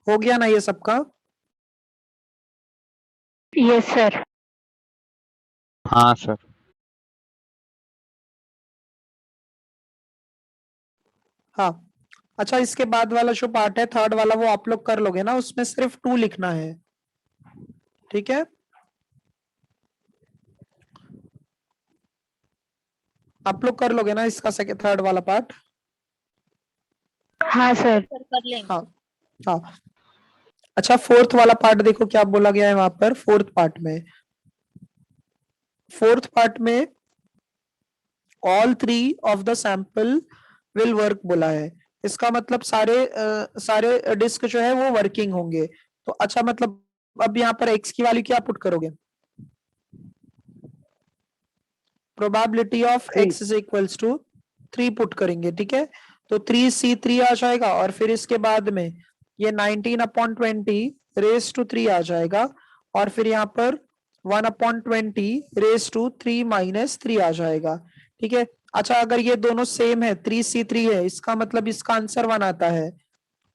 हो गया ना ये सबका? Yes sir. हाँ सर। हाँ। अच्छा, इसके बाद वाला जो पार्ट है थर्ड वाला, वो आप लोग कर लोगे ना, उसमें सिर्फ 2 लिखना है, ठीक है? आप लोग कर लोगे ना इसका सेकंड थर्ड वाला पार्ट? हाँ सर। सर कर लेंगे। हाँ हाँ। अच्छा, फोर्थ वाला पार्ट देखो क्या बोला गया है वहां पर। फोर्थ पार्ट में all 3 of the sample will work बोला है। इसका मतलब सारे डिस्क जो है वो वर्किंग होंगे। तो अच्छा, मतलब अब यहाँ पर एक्स की वैल्यू क्या पुट करोगे? Probability of X is equals to 3 put करेंगे, ठीक है? तो 3C3 आ जाएगा, और फिर इसके बाद में ये 19/20 रेस टू 3 आ जाएगा, और फिर यहाँ पर 1/20 रेस टू 3 - 3 आ जाएगा, ठीक है? अच्छा, अगर ये दोनों सेम है, 3C3 है, इसका मतलब इसका आंसर 1 आता है।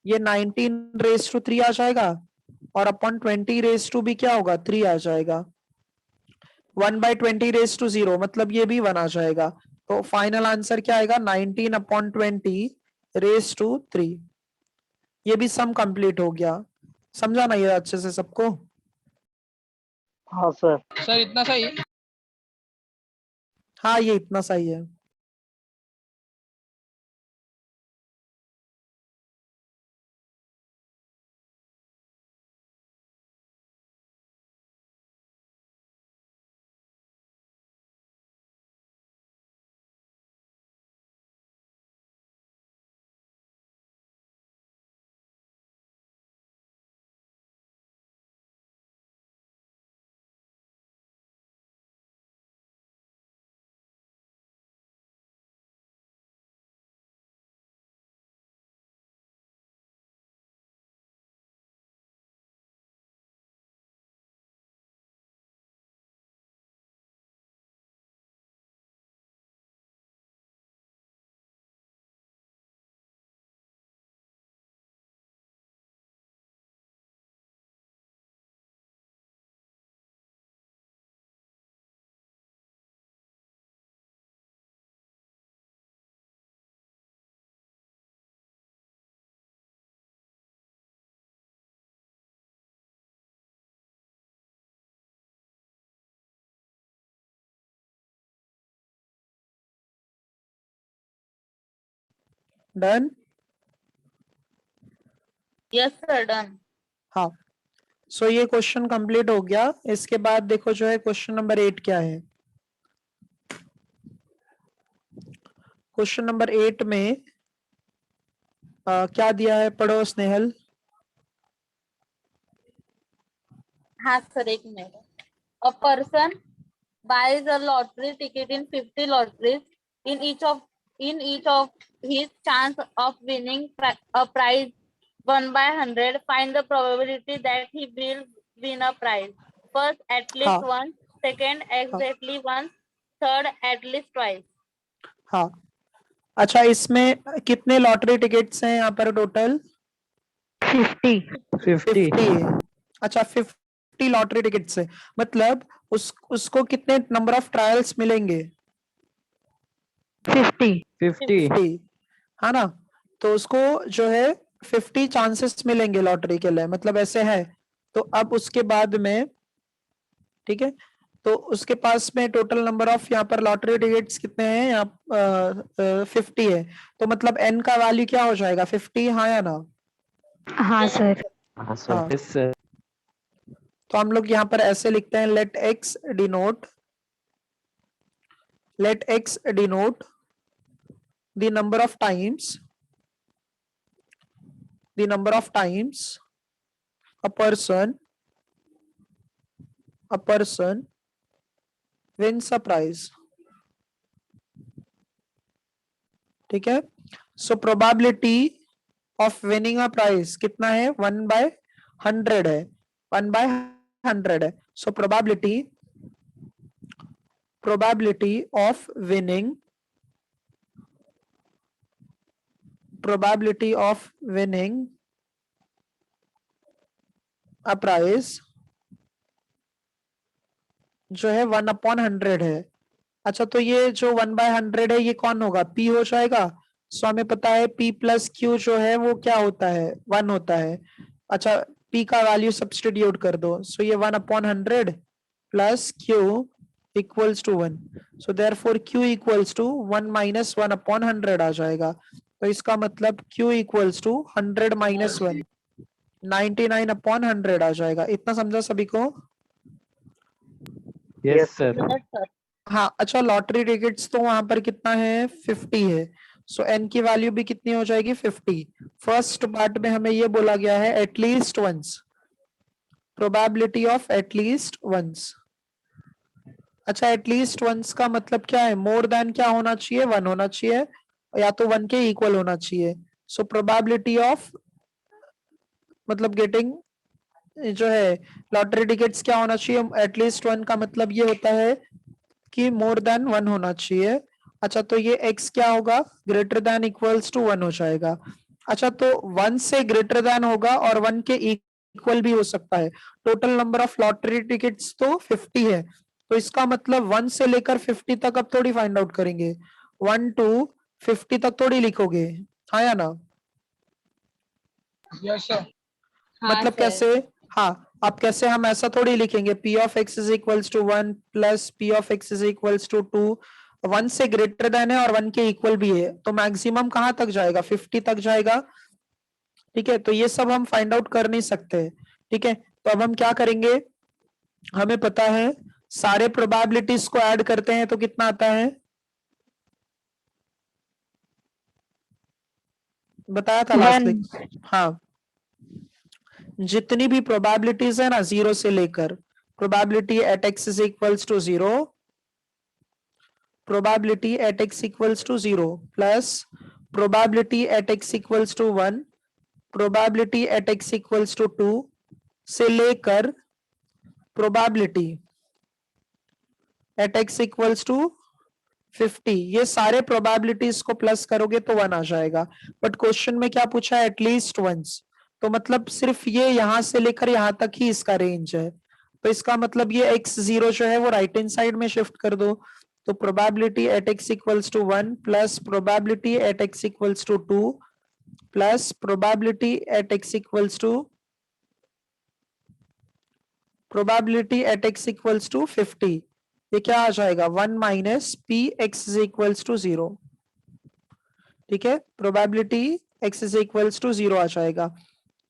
ये 19 रेस टू 3 आ जाएगा, और अपॉन 20 रेस टू भी क्या होगा, 3 आ जाएगा। 1/20 रेस टू 0, मतलब ये भी 1 आ जाएगा। तो फाइनल आंसर क्या आएगा, 19/20 रेस टू 3। ये भी सम कंप्लीट हो गया। समझा ना ये अच्छे से सबको? हाँ सर। सर इतना सही? हाँ, ये इतना सही है। डन? Yes sir done. हाँ। सो ये क्वेश्चन कंप्लीट हो गया। इसके बाद देखो जो है क्वेश्चन नंबर 8 क्या है। क्वेश्चन नंबर 8 में क्या दिया है, पढ़ो स्नेहल। हाँ सर एक minute. A person buys a lottery ticket in 50 lotteries. In each of his chance of winning a prize 1/100. Find the probability that he will win a prize. First, at least हाँ once. Second, हाँ exactly once. Third, at least twice. हाँ। अच्छा, इसमें कितने lottery tickets हैं यहाँ पर total? 50। 50 है। अच्छा, 50 लॉटरी टिकट्स है, मतलब उसको कितने नंबर ऑफ ट्रायल्स मिलेंगे? 50। 50, है ना? तो उसको जो है 50 चांसेस मिलेंगे लॉटरी के लिए, मतलब ऐसे है। तो अब उसके बाद में, ठीक है, तो उसके पास में टोटल नंबर ऑफ यहाँ पर लॉटरी टिकट्स कितने हैं, यहाँ 50 है। तो मतलब एन का वैल्यू क्या हो जाएगा, 50, हाँ या ना? हाँ सर। हाँ हाँ। सर। तो हम लोग यहाँ पर ऐसे लिखते हैं, let x denote the number of times a person wins a prize, ठीक है? So probability of winning a prize कितना है, 1/100 है, 1/100 है। So probability of winning a price जो है 1/100 है। अच्छा, तो ये जो 1/100 है ये कौन होगा? P हो जाएगा। सो हमें पता है P प्लस Q जो है वो क्या होता है? 1 होता है। अच्छा, P का वैल्यू सब्सटीट्यूट कर दो। सो ये 1/100 plus Q equals to 1। So therefore Q equals to 1 minus 1/100 आ जाएगा। तो इसका मतलब Q इक्वल्स टू 100 माइनस 1, 99/100 आ जाएगा। इतना समझा सभी को? Yes sir. Yes, sir. हाँ, अच्छा, लॉटरी टिकट्स तो वहां पर कितना है? 50 है। सो एन की वैल्यू भी कितनी हो जाएगी? 50। फर्स्ट पार्ट में हमें ये बोला गया है at least once, probability of at least once. अच्छा, एटलीस्ट वंस का मतलब क्या है? मोर देन क्या होना चाहिए? 1 होना चाहिए, या तो 1 के इक्वल होना चाहिए। सो प्रोबेबिलिटी ऑफ मतलब गेटिंग जो है लॉटरी टिकट्स क्या होना चाहिए? एटलीस्ट 1 का मतलब ये होता है कि मोर देन 1 होना चाहिए। अच्छा, तो ये x क्या होगा? ग्रेटर देन इक्वल्स टू 1 हो जाएगा। अच्छा, तो 1 से ग्रेटर देन होगा और 1 के इक्वल भी हो सकता है। Total number of lottery tickets तो 50 है। तो इसका मतलब 1 से लेकर 50 तक अब थोड़ी फाइंड आउट करेंगे, 1 टू 50 तक थोड़ी लिखोगे, हाँ या ना? हाँ मतलब सर। कैसे? हाँ, अब कैसे हम ऐसा थोड़ी लिखेंगे P of x is equals to 1 plus P of x is equals to 2। 1 से ग्रेटर देन है और 1 के इक्वल भी है, तो मैक्सिमम कहां तक जाएगा? 50 तक जाएगा। ठीक है, तो ये सब हम फाइंड आउट कर नहीं सकते। ठीक है, तो अब हम क्या करेंगे? हमें पता है सारे प्रोबेबिलिटीज को ऐड करते हैं तो कितना आता है? बताया था लास्ट 1. लेक्चर। हाँ, जितनी भी प्रोबेबिलिटीज है ना, 0 से लेकर, probability at x is equals to 0, probability at x equals to 0 plus probability at x equals to 1, probability at x equals to 2 से लेकर probability at x equals to 50, ये सारे probabilities को प्लस करोगे तो 1 आ जाएगा। बट क्वेश्चन में क्या पूछा है? एटलीस्ट वंस, तो मतलब सिर्फ ये यहां से लेकर यहां तक ही इसका रेंज है। तो इसका मतलब ये x0 जो है वो राइट हैंड साइड में शिफ्ट कर दो। तो probability at x equals to 1 plus probability at x equals to 2 plus probability at x equals to probability at x equals to 50। ये क्या आ जाएगा? 1 minus P X is equals to 0। ठीक है, probability x is equals to 0 आ जाएगा।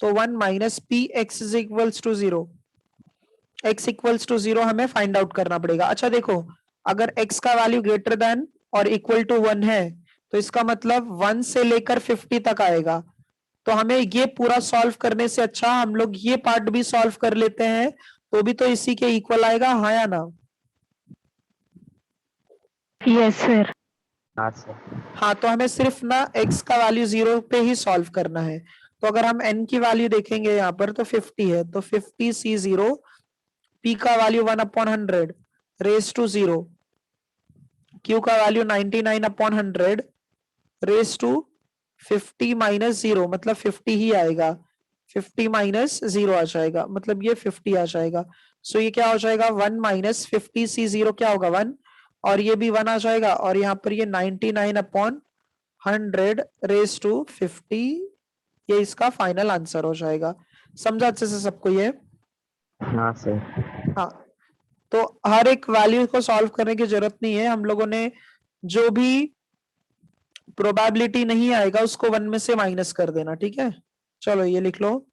तो 1 minus P X is equals to 0, x equals to 0 हमें फाइंड आउट करना पड़ेगा। अच्छा देखो, अगर x का वैल्यू ग्रेटर देन और इक्वल टू 1 है तो इसका मतलब 1 से लेकर 50 तक आएगा। तो हमें ये पूरा सॉल्व करने से अच्छा हम लोग ये पार्ट भी सॉल्व कर लेते हैं, तो भी तो इसी के इक्वल आएगा, हाँ या ना? Yes, sir. हाँ सर। हाँ, तो हमें सिर्फ ना x का वैल्यू 0 पे ही सॉल्व करना है। तो अगर हम n की वैल्यू देखेंगे यहाँ पर तो 50 है, तो 50c0, p का वैल्यू 1/100 रेस टू 0, q का वैल्यू 99/100 रेस टू 50 माइनस 0, मतलब 50 ही आएगा। 50 माइनस 0 आ जाएगा, मतलब ये 50 आ जाएगा। सो ये क्या हो जाएगा? 1 माइनस 50c0 क्या होगा? 1, और ये भी 1 आ जाएगा, और यहाँ पर ये 99/100 रेस टू 50, ये इसका फाइनल आंसर हो जाएगा। समझा अच्छे से सबको ये? हाँ सर। हाँ, तो हर एक वैल्यू को सॉल्व करने की जरूरत नहीं है, हम लोगों ने जो भी प्रोबेबिलिटी नहीं आएगा उसको 1 में से माइनस कर देना। ठीक है, चलो ये लिख लो।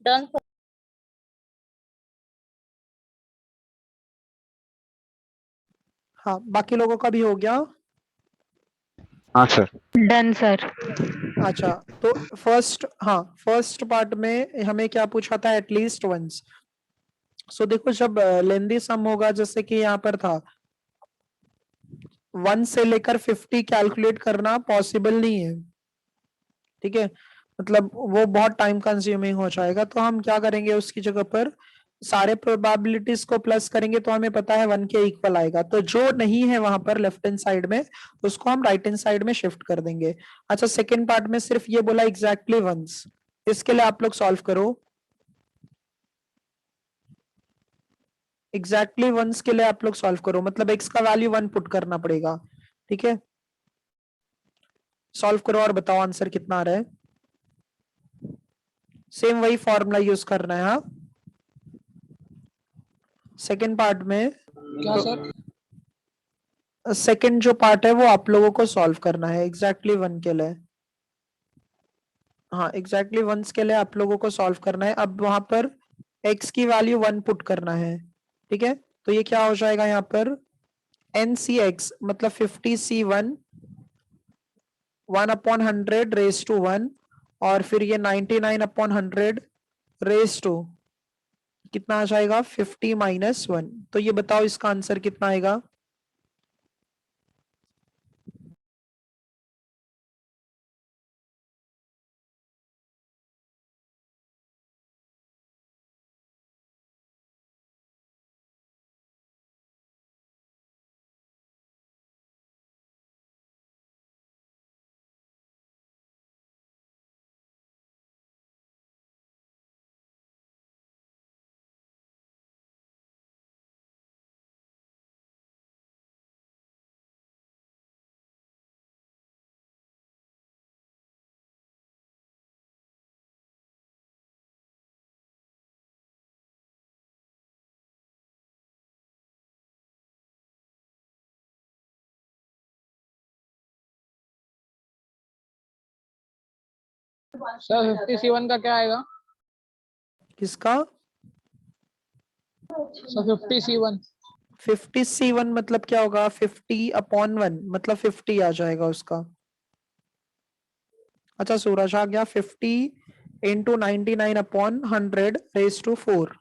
Done sir. हाँ, बाकी लोगों का भी हो गया। हाँ सर। Done sir. अच्छा, तो फर्स्ट पार्ट में हमें क्या पूछा था? At least once. सो देखो, जब लेंदी सम होगा, जैसे कि यहाँ पर था, 1 से लेकर 50 कैलकुलेट करना पॉसिबल नहीं है, ठीक है, मतलब वो बहुत टाइम कंज्यूमिंग हो जाएगा। तो हम क्या करेंगे, उसकी जगह पर सारे प्रोबेबिलिटीज को प्लस करेंगे, तो हमें पता है 1 के इक्वल आएगा। तो जो नहीं है वहां पर लेफ्ट हैंड साइड में, उसको हम राइट हैंड साइड में शिफ्ट कर देंगे। अच्छा, सेकेंड पार्ट में सिर्फ ये बोला एग्जैक्टली वंस, इसके लिए आप लोग सॉल्व करो। एग्जैक्टली वंस के लिए आप लोग सॉल्व करो, मतलब x का वैल्यू 1 पुट करना पड़ेगा, ठीक है। सॉल्व करो और बताओ आंसर कितना आ रहा है। सेम वही फॉर्मूला यूज करना है। हाँ, सेकेंड पार्ट में क्या सर? सेकेंड जो पार्ट है वो आप लोगों को सॉल्व करना है एग्जैक्टली 1 के लिए। हाँ, एग्जैक्टली वंस के लिए आप लोगों को सॉल्व करना है। अब वहां पर x की वैल्यू 1 पुट करना है, ठीक है। तो ये क्या हो जाएगा यहाँ पर, NCX मतलब 50C1 1/100 रेस टू 1, और फिर ये 99/100 रेस टू कितना आ जाएगा, 50 - 1। तो ये बताओ इसका आंसर कितना आएगा। सर 50C1 का क्या आएगा? किसका? Sir 50C1। 50C1 मतलब क्या होगा, 50/1 मतलब 50 आ जाएगा उसका। अच्छा, सूरज आ गया। 50 इंटू 99/100 रेस टू 4।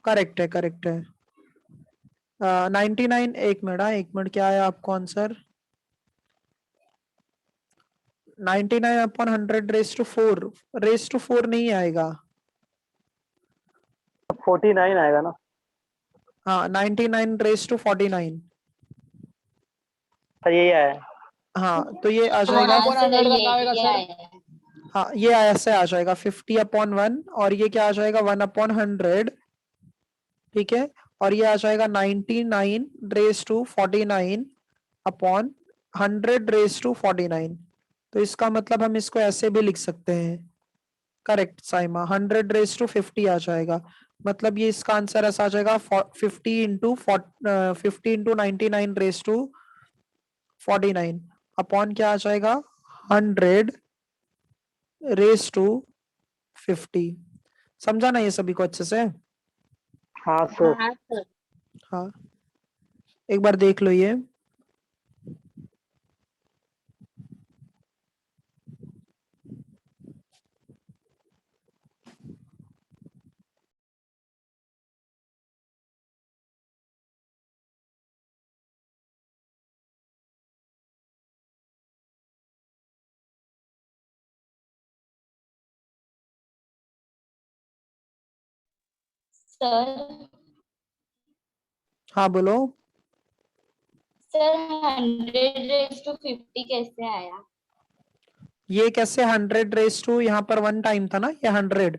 करेक्ट है, करेक्ट है। 99, एक मिनट, एक मिनट, क्या आया आपको answer? 99/100 raise to 4, raise to 4 नहीं आएगा। 49 आएगा ना? हाँ, 99 रेस टू 49। तो यही आया। हाँ, तो ये आ तो जाएगा। 1/100 का क्या आएगा सर? हाँ, ये ऐसे आ जाएगा 50/1, और ये क्या आ जाएगा 1/100, ठीक है। और ये आ जाएगा 99 रेस टू 49/100 रेस टू 49। तो इसका मतलब हम इसको ऐसे भी लिख सकते हैं। करेक्ट साइमा, 100 रेस टू 50 आ जाएगा। मतलब ये इसका आंसर ऐसा आ जाएगा 50 इंटू 99 रेस टू 49 अपॉन क्या आ जाएगा, 100 रेस टू 50। समझा ना ये सभी को अच्छे से? हाँ सर। हाँ सर। हाँ, एक बार देख लो ये। सर हाँ बोलो। सर 100 रेज़ टू 50 कैसे आया? ये कैसे 100 रेस टू, यहाँ पर 1 टाइम था ना, ये 100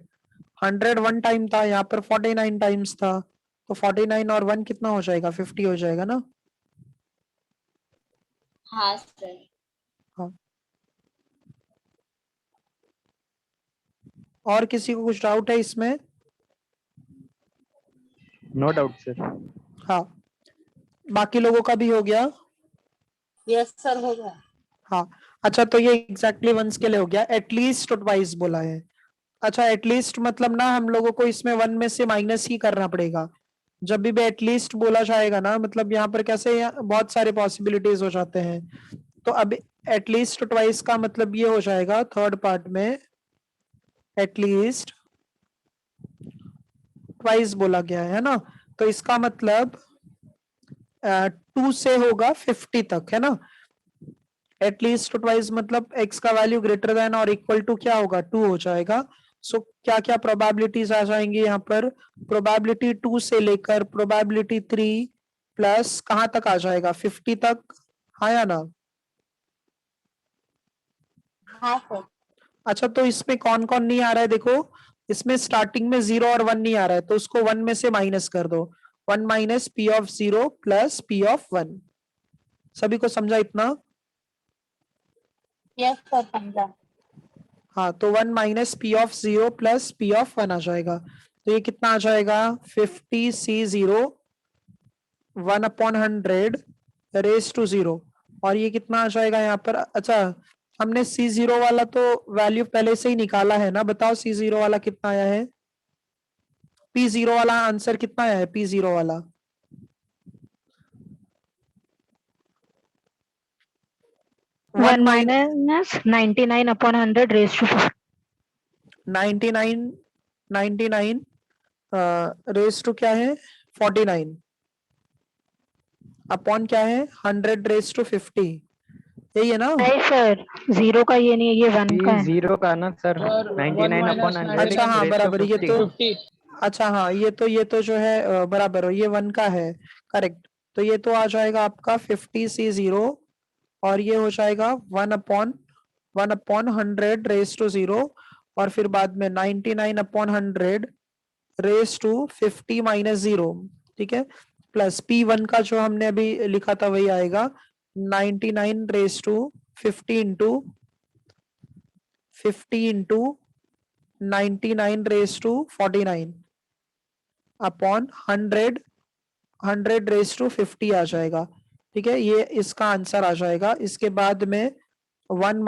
1 टाइम था, यहाँ पर 49 टाइम्स था। तो 49 और 1 कितना हो जाएगा, 50 हो जाएगा ना। हाँ सर। हाँ, और किसी को कुछ डाउट है इसमें? No doubt sir. हाँ, बाकी लोगों का भी हो गया। यस सर, हो गया। हाँ, अच्छा, तो ये एग्जैक्टली वंस के लिए हो गया। एटलीस्ट ट्वाइस बोला है। अच्छा एटलीस्ट मतलब ना हम लोगों को इसमें 1 में से माइनस ही करना पड़ेगा। जब भी एटलीस्ट बोला जाएगा ना, मतलब यहाँ पर कैसे बहुत सारे पॉसिबिलिटीज हो जाते हैं। तो अब एटलीस्ट ट्वाइस का मतलब ये हो जाएगा थर्ड पार्ट में एटलीस्ट ट्वाइस बोला गया है ना, तो इसका मतलब 2 से होगा 50 तक, है ना। एटलीस्ट ट्वाइस मतलब x का वैल्यू ग्रेटर देन और इक्वल टू क्या होगा 2 हो जाएगा। सो क्या क्या प्रोबेबिलिटीज आ जाएंगी यहाँ पर, प्रोबेबिलिटी 2 से लेकर प्रोबेबिलिटी 3 प्लस कहां तक आ जाएगा 50 तक, हाँ या ना। हाँ सर। अच्छा तो इसमें कौन कौन नहीं आ रहा है, देखो इसमें स्टार्टिंग में 0 और 1 नहीं आ रहा है, तो उसको 1 में से माइनस कर दो। 1 minus P of 0 plus P of 1। सभी को समझा इतना। यस सर, समझा। हाँ तो 1 minus P of 0 plus P of 1 आ जाएगा। तो ये कितना आ जाएगा 50c0 1/100 रेस टू 0। और ये कितना आ जाएगा यहाँ पर, अच्छा हमने c0 वाला तो वैल्यू पहले से ही निकाला है ना, बताओ c0 वाला कितना आया है, p0 वाला आंसर कितना आया है p0 वाला। 1 minus 99/100 raised to 99 99 raise to क्या है 49 अपॉन क्या है 100 रेस टू 50, यही है ना। नहीं सर, 0 का ये नहीं है, ये 1 का ये है। 0 का ना सर, सर 99 1 अपॉन minus 100 अच्छा हाँ रेस टू बराबर, ये तो 50। 50। अच्छा हाँ ये तो जो है बराबर हो, ये 1 का है करेक्ट। तो ये तो आ जाएगा आपका 50c0 और ये हो जाएगा 1/100 रेस टू 0 और फिर बाद में 99/100 रेस टू 50 माइनस 0, ठीक है। प्लस p1 का जो हमने अभी लिखा था वही आएगा 99 raise to 50 into 99 raise to 49 upon 100 raise to 50 आ जाएगा, ठीक है। ये इसका आंसर आ जाएगा। इसके बाद में 1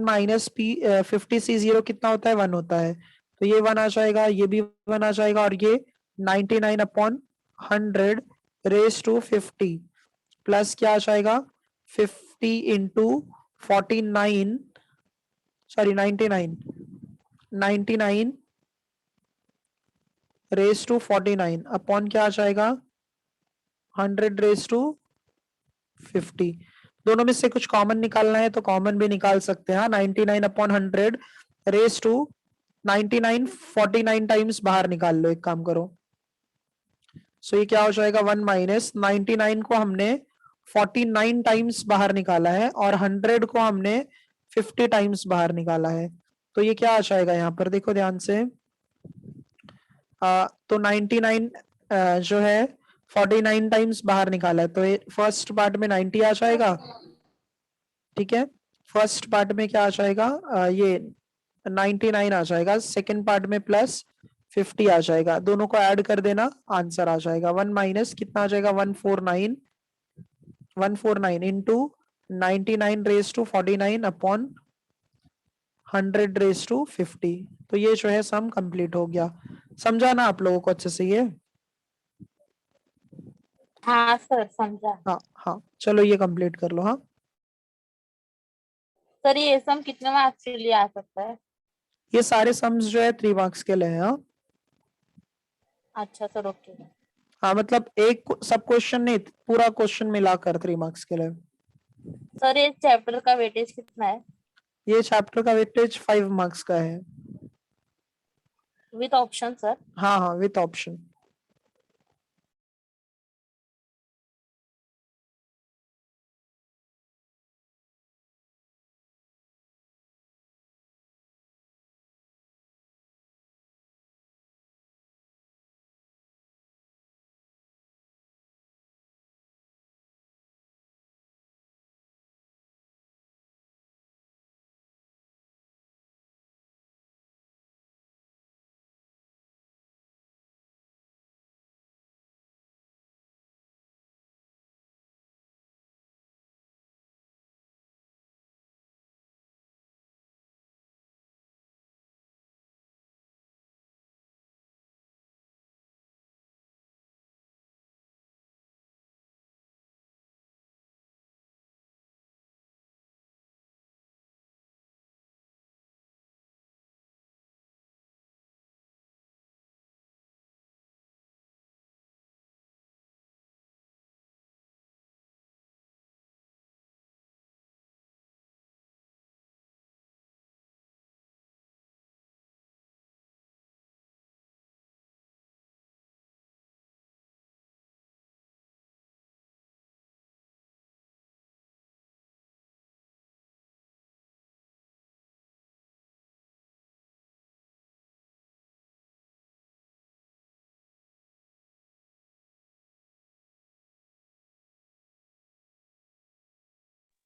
माइनस पी 50c0 कितना होता है 1 होता है, तो ये 1 आ जाएगा, ये भी 1 आ जाएगा और ये 99/100 रेस टू 50 प्लस क्या आ जाएगा 50 into 49 sorry 99 raise to 49 upon क्या आ जाएगा 100 रेस टू 50। दोनों में से कुछ कॉमन निकालना है तो कॉमन भी निकाल सकते हैं। 99/100 रेस टू 99 49 टाइम्स बाहर निकाल लो, एक काम करो। सो ये क्या हो जाएगा 1 माइनस 99 को हमने 49 टाइम्स बाहर निकाला है और 100 को हमने 50 टाइम्स बाहर निकाला है। तो ये क्या आ जाएगा यहाँ पर देखो ध्यान से, तो 99 जो है 49 टाइम्स बाहर निकाला है, तो फर्स्ट पार्ट में 90 आ जाएगा, ठीक है। फर्स्ट पार्ट में क्या आ जाएगा ये 99 आ जाएगा, सेकंड पार्ट में प्लस 50 आ जाएगा, दोनों को ऐड कर देना आंसर आ जाएगा 1 माइनस कितना आ जाएगा 149 into 99 raise to 49 upon 100 raise to 50। तो ये जो है सम कंप्लीट हो गया। समझा ना आप लोगों को अच्छे से ये। हाँ सर, समझा। हाँ हाँ चलो ये कंप्लीट कर लो। हाँ सर ये सम कितने मार्क्स के लिए आ सकता है? ये सारे सम्स जो है 3 मार्क्स के लिए हैं। हाँ अच्छा सर, ओके। हाँ मतलब एक सब क्वेश्चन नहीं, पूरा क्वेश्चन मिलाकर 3 मार्क्स के लिए। सर ये चैप्टर का वेटेज कितना है? ये चैप्टर का वेटेज 5 मार्क्स का है। With option sir? हाँ हाँ विथ ऑप्शन।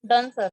Done, sir.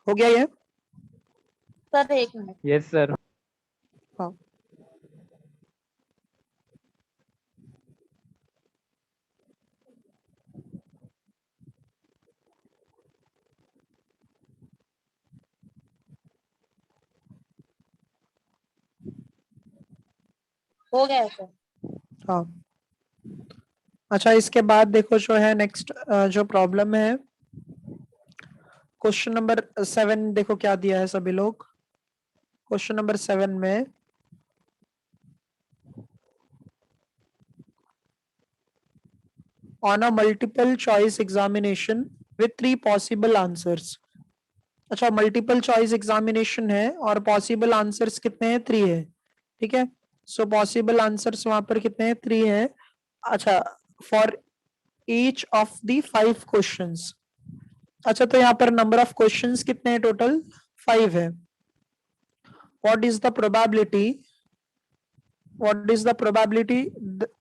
हो गया ये? Sir, एक मिनट. Yes, sir. हाँ. हो गया सर. हाँ. अच्छा, इसके बाद देखो जो है नेक्स्ट जो प्रॉब्लम है, क्वेश्चन नंबर 7 देखो क्या दिया है सभी लोग. क्वेश्चन नंबर 7 में on a multiple choice examination with 3 possible answers. अच्छा, मल्टीपल चॉइस एग्जामिनेशन है और पॉसिबल आंसर्स कितने हैं? 3 है. ठीक है. सो पॉसिबल आंसर्स वहां पर कितने हैं? 3 है. अच्छा, for each of the 5 questions. अच्छा, तो यहाँ पर नंबर ऑफ क्वेश्चंस कितने हैं? टोटल 5 है. What is the probability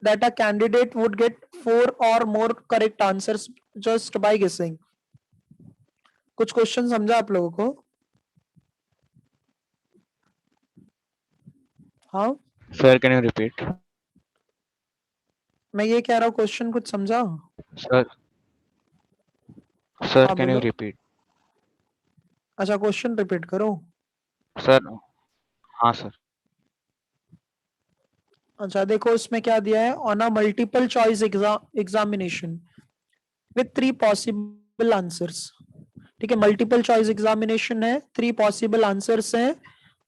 that a candidate would get 4 or more correct answers just by guessing? कुछ क्वेश्चन समझा आप लोगों को? हाँ, Sir, can you repeat? मैं ये कह रहा हूँ, क्वेश्चन कुछ समझा? Sir, हाँ, can you बोलो. repeat? अच्छा, क्वेश्चन रिपीट करो. Sir, हाँ sir. अच्छा, देखो उसमें क्या दिया है. On a multiple choice examination with 3 possible answers. ठीक है, मल्टीपल चॉइस एग्जामिनेशन है, 3 पॉसिबल आंसर्स हैं,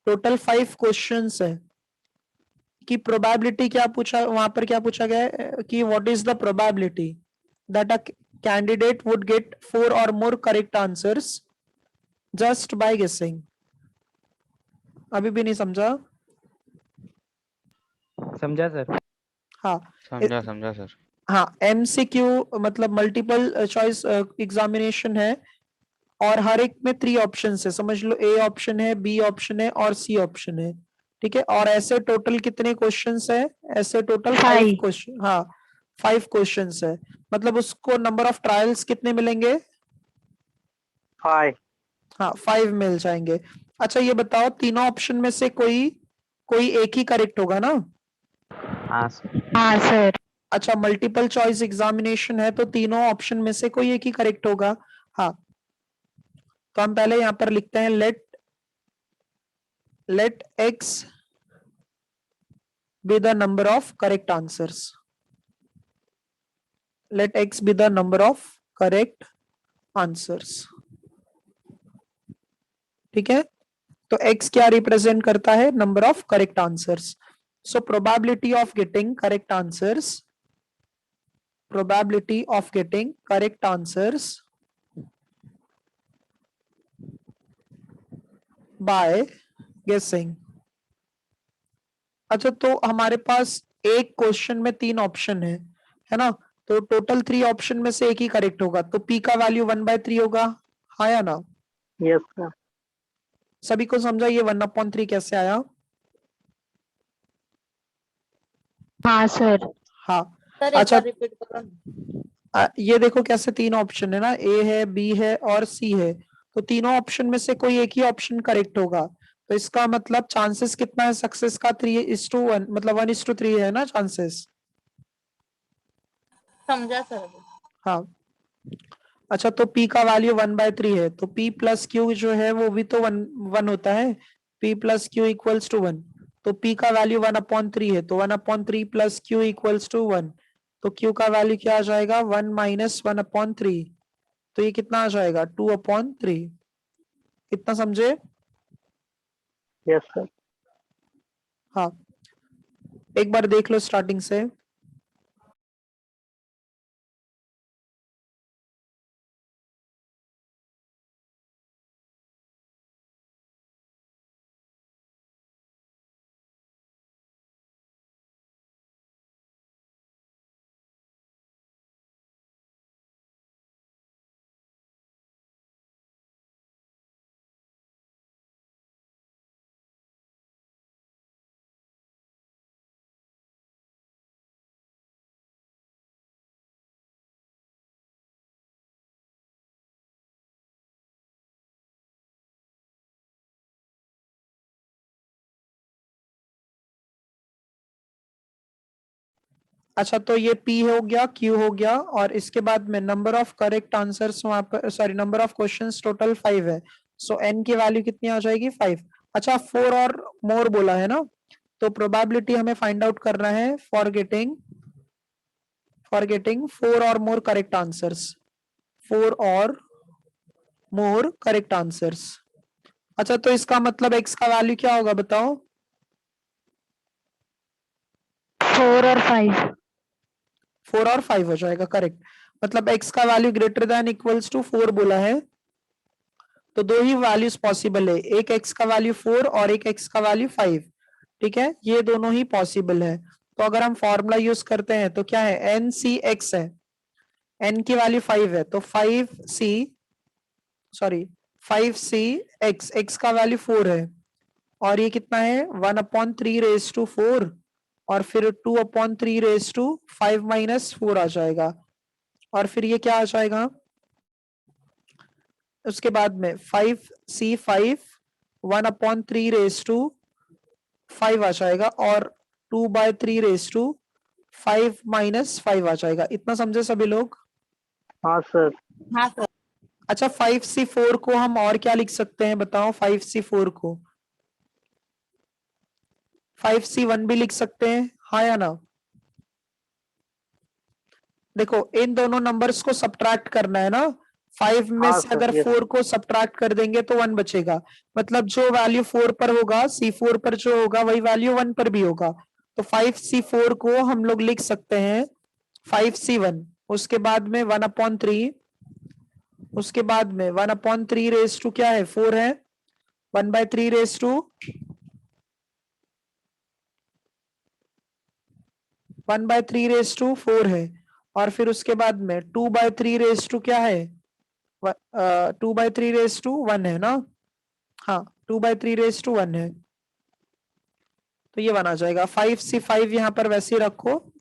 टोटल 5 क्वेश्चंस है. कि प्रोबेबिलिटी क्या पूछा वहां पर, क्या पूछा गया है कि what is the probability that a candidate would get 4 और more correct answers just by गेसिंग. अभी भी नहीं समझा? समझा सर. हाँ. समझा सर. हाँ, एमसीक्यू मतलब मल्टीपल चॉइस एग्जामिनेशन है और हर एक में 3 ऑप्शन है. समझ लो, ए ऑप्शन है, बी ऑप्शन है और सी ऑप्शन है. ठीक है. और ऐसे टोटल कितने क्वेश्चंस है? ऐसे टोटल 5 5. क्वेश्चन. हाँ, 5 क्वेश्चंस है. मतलब उसको नंबर ऑफ ट्रायल्स कितने मिलेंगे? 5. हाँ, 5 मिल जाएंगे. अच्छा, ये बताओ, तीनों ऑप्शन में से कोई कोई एक ही करेक्ट होगा ना? हाँ सर. हाँ सर. अच्छा, मल्टीपल चॉइस एग्जामिनेशन है तो तीनों ऑप्शन में से कोई एक ही करेक्ट होगा. हाँ, तो हम पहले यहां पर लिखते हैं let x be the number of correct answers. Let x be the number of correct answers. ठीक है. तो x क्या रिप्रेजेंट करता है? Number of correct answers. So probability of getting correct answers, probability of getting correct answers by guessing. अच्छा, तो हमारे पास एक क्वेश्चन में 3 ऑप्शन है, है ना। तो टोटल 3 ऑप्शन में से एक ही करेक्ट होगा, तो P का वैल्यू 1/3 होगा, हाँ या ना। Yes, sir. सभी को समझा ये 1/3 कैसे आया। हाँ सर। हाँ सर एक अच्छा, बार रिपीट करो ना। ये देखो कैसे 3 ऑप्शन है ना, A है, B है और C है, तो तीनों ऑप्शन में से कोई एक ही ऑप्शन करेक्ट होगा, तो इसका मतलब चांसेस कितना है सक्सेस का, 3:1, मतलब 1:3 है ना चांसेस। समझा सर अभी। हाँ अच्छा, तो P का वैल्यू 1/3 है, तो P प्लस Q जो है वो भी तो 1 होता है, P plus Q equals to 1, तो P का वैल्यू 1/3 है, तो 1/3 प्लस Q इक्वल्स टू 1, तो Q का वैल्यू क्या आ जाएगा, 1 माइनस 1/3, तो ये कितना आ जाएगा 2/3। कितना समझे। Yes, sir. हाँ एक बार देख लो स्टार्टिंग से। अच्छा तो ये P हो गया, Q हो गया, और इसके बाद में नंबर ऑफ करेक्ट आंसर्स वहां पर, sorry number of questions total 5 है, सो N की वैल्यू कितनी आ जाएगी 5। अच्छा 4 और मोर बोला है ना, तो प्रोबेबिलिटी हमें फाइंड आउट करना है फॉर गेटिंग 4 और मोर करेक्ट आंसर्स, 4 और मोर करेक्ट आंसर्स। अच्छा तो इसका मतलब x का वैल्यू क्या होगा बताओ। 4 और 5। 4 और 5 हो जाएगा करेक्ट, मतलब x का value greater than equals to 4 बोला है, तो दो ही वैल्यूज पॉसिबल है, एक x का वैल्यू 4 और एक x का वैल्यू 5, ठीक है, ये दोनों ही पॉसिबल है। तो अगर हम फॉर्मूला यूज करते हैं तो क्या है, NCX है, n की वैल्यू 5 है, तो 5C x का वैल्यू 4 है, और ये कितना है 1/3 और फिर 2/3 माइनस 4 आ जाएगा, और फिर ये क्या आ जाएगा, उसके बाद में 5C5 1/3 आ जाएगा, और 2/3 माइनस 5 आ जाएगा। इतना समझे सभी लोग। हाँ sir. हाँ सर। अच्छा 5C4 को हम और क्या लिख सकते हैं बताओ, 5C4 को 5C1 भी लिख सकते हैं, हाँ या ना। देखो इन दोनों नंबर्स को सब्ट्रैक्ट करना है ना, 5 में हाँ से sir. अगर Yes. 4 को सब्ट्रैक्ट कर देंगे तो 1 बचेगा, मतलब जो वैल्यू 4 पर होगा C4 पर जो होगा वही वैल्यू 1 पर भी होगा, तो 5C4 को हम लोग लिख सकते हैं 5C1, उसके बाद में 1/3, उसके बाद में 1/3 रेस टू क्या है 4 है, 1/3 रेस टू 1/3 रेस टू 4 है, और फिर उसके बाद में 2/3 रेस टू क्या है, 2/3 रेस टू 1 है ना, हाँ 2/3 रेस टू 1 है, तो ये 1 आ जाएगा। 5C5 यहाँ पर वैसे ही रखो,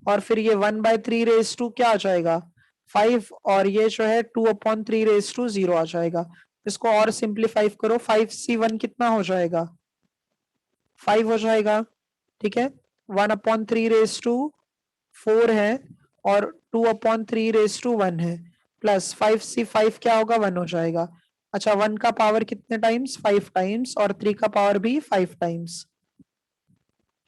और फिर ये 1/3 रेस टू क्या आ जाएगा 5, और ये जो है 2/3 रेस टू 0 आ जाएगा। इसको और सिंप्लीफाई करो, 5C1 कितना हो जाएगा 5 हो जाएगा, ठीक है, 1/3 रेस टू 4 है, और 2/3 रेस टू 1 है, प्लस 5C5 क्या होगा 1 हो जाएगा। अच्छा 1 का पावर कितने टाइम्स 5 टाइम्स, और 3 का पावर भी 5 टाइम्स,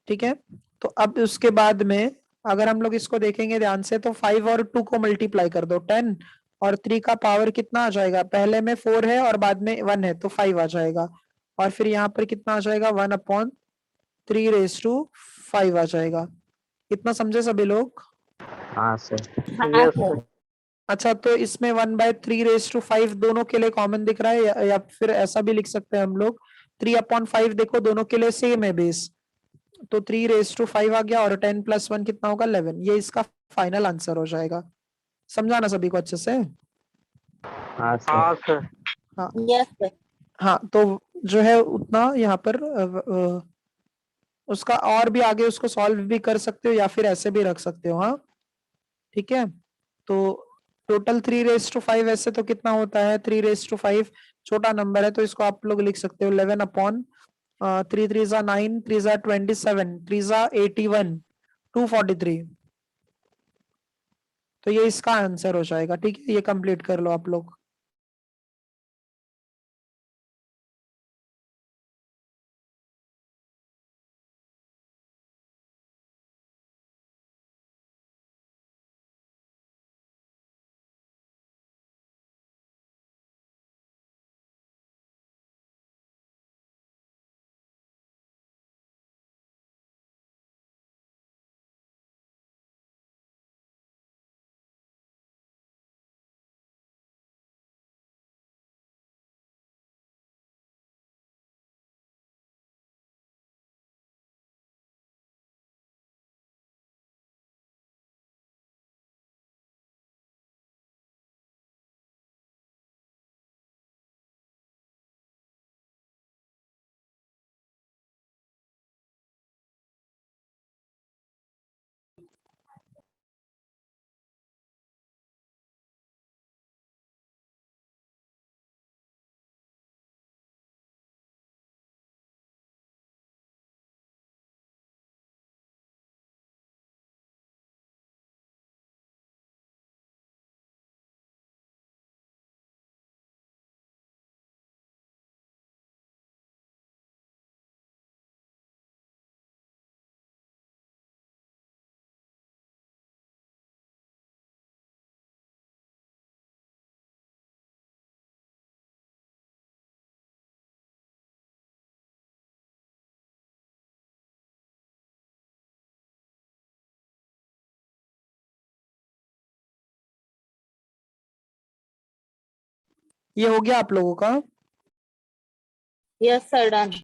ठीक है। तो अब उसके बाद में अगर हम लोग इसको देखेंगे ध्यान से, तो 5 और 2 को मल्टीप्लाई कर दो 10, और 3 का पावर कितना आ जाएगा, पहले में 4 है और बाद में 1 है, तो 5 आ जाएगा, और फिर यहाँ पर कितना आ जाएगा 1/3 रेस टू 5 आ जाएगा। इतना समझे सभी लोग। हाँ सर। हाँ Yes सर। sir. अच्छा तो इसमें 1/3 रेस टू 5 दोनों के लिए कॉमन दिख रहा है, या फिर ऐसा भी लिख सकते हैं हम लोग 3/5, देखो दोनों के लिए सेम है बेस, तो 3 रेस टू 5 आ गया, और 10 + 1 कितना होगा 11, ये इसका फाइनल आंसर हो जाएगा। समझाना सभी को अच्छे से। हाँ सर। हाँ सर। Yes, sir. हाँ, तो जो है उतना यहाँ पर उसका और भी आगे उसको सॉल्व भी कर सकते हो या फिर ऐसे भी रख सकते हो। हाँ ठीक है, तो टोटल 3⁵ ऐसे तो कितना होता है, 3⁵ छोटा नंबर है तो इसको आप लोग लिख सकते हो 11/3 3 जा 9 3 जा 27 3 जा 81 243। तो ये इसका आंसर हो जाएगा। ठीक है, ये कंप्लीट कर लो आप लोग। ये हो गया आप लोगों का। Yes, sir, done.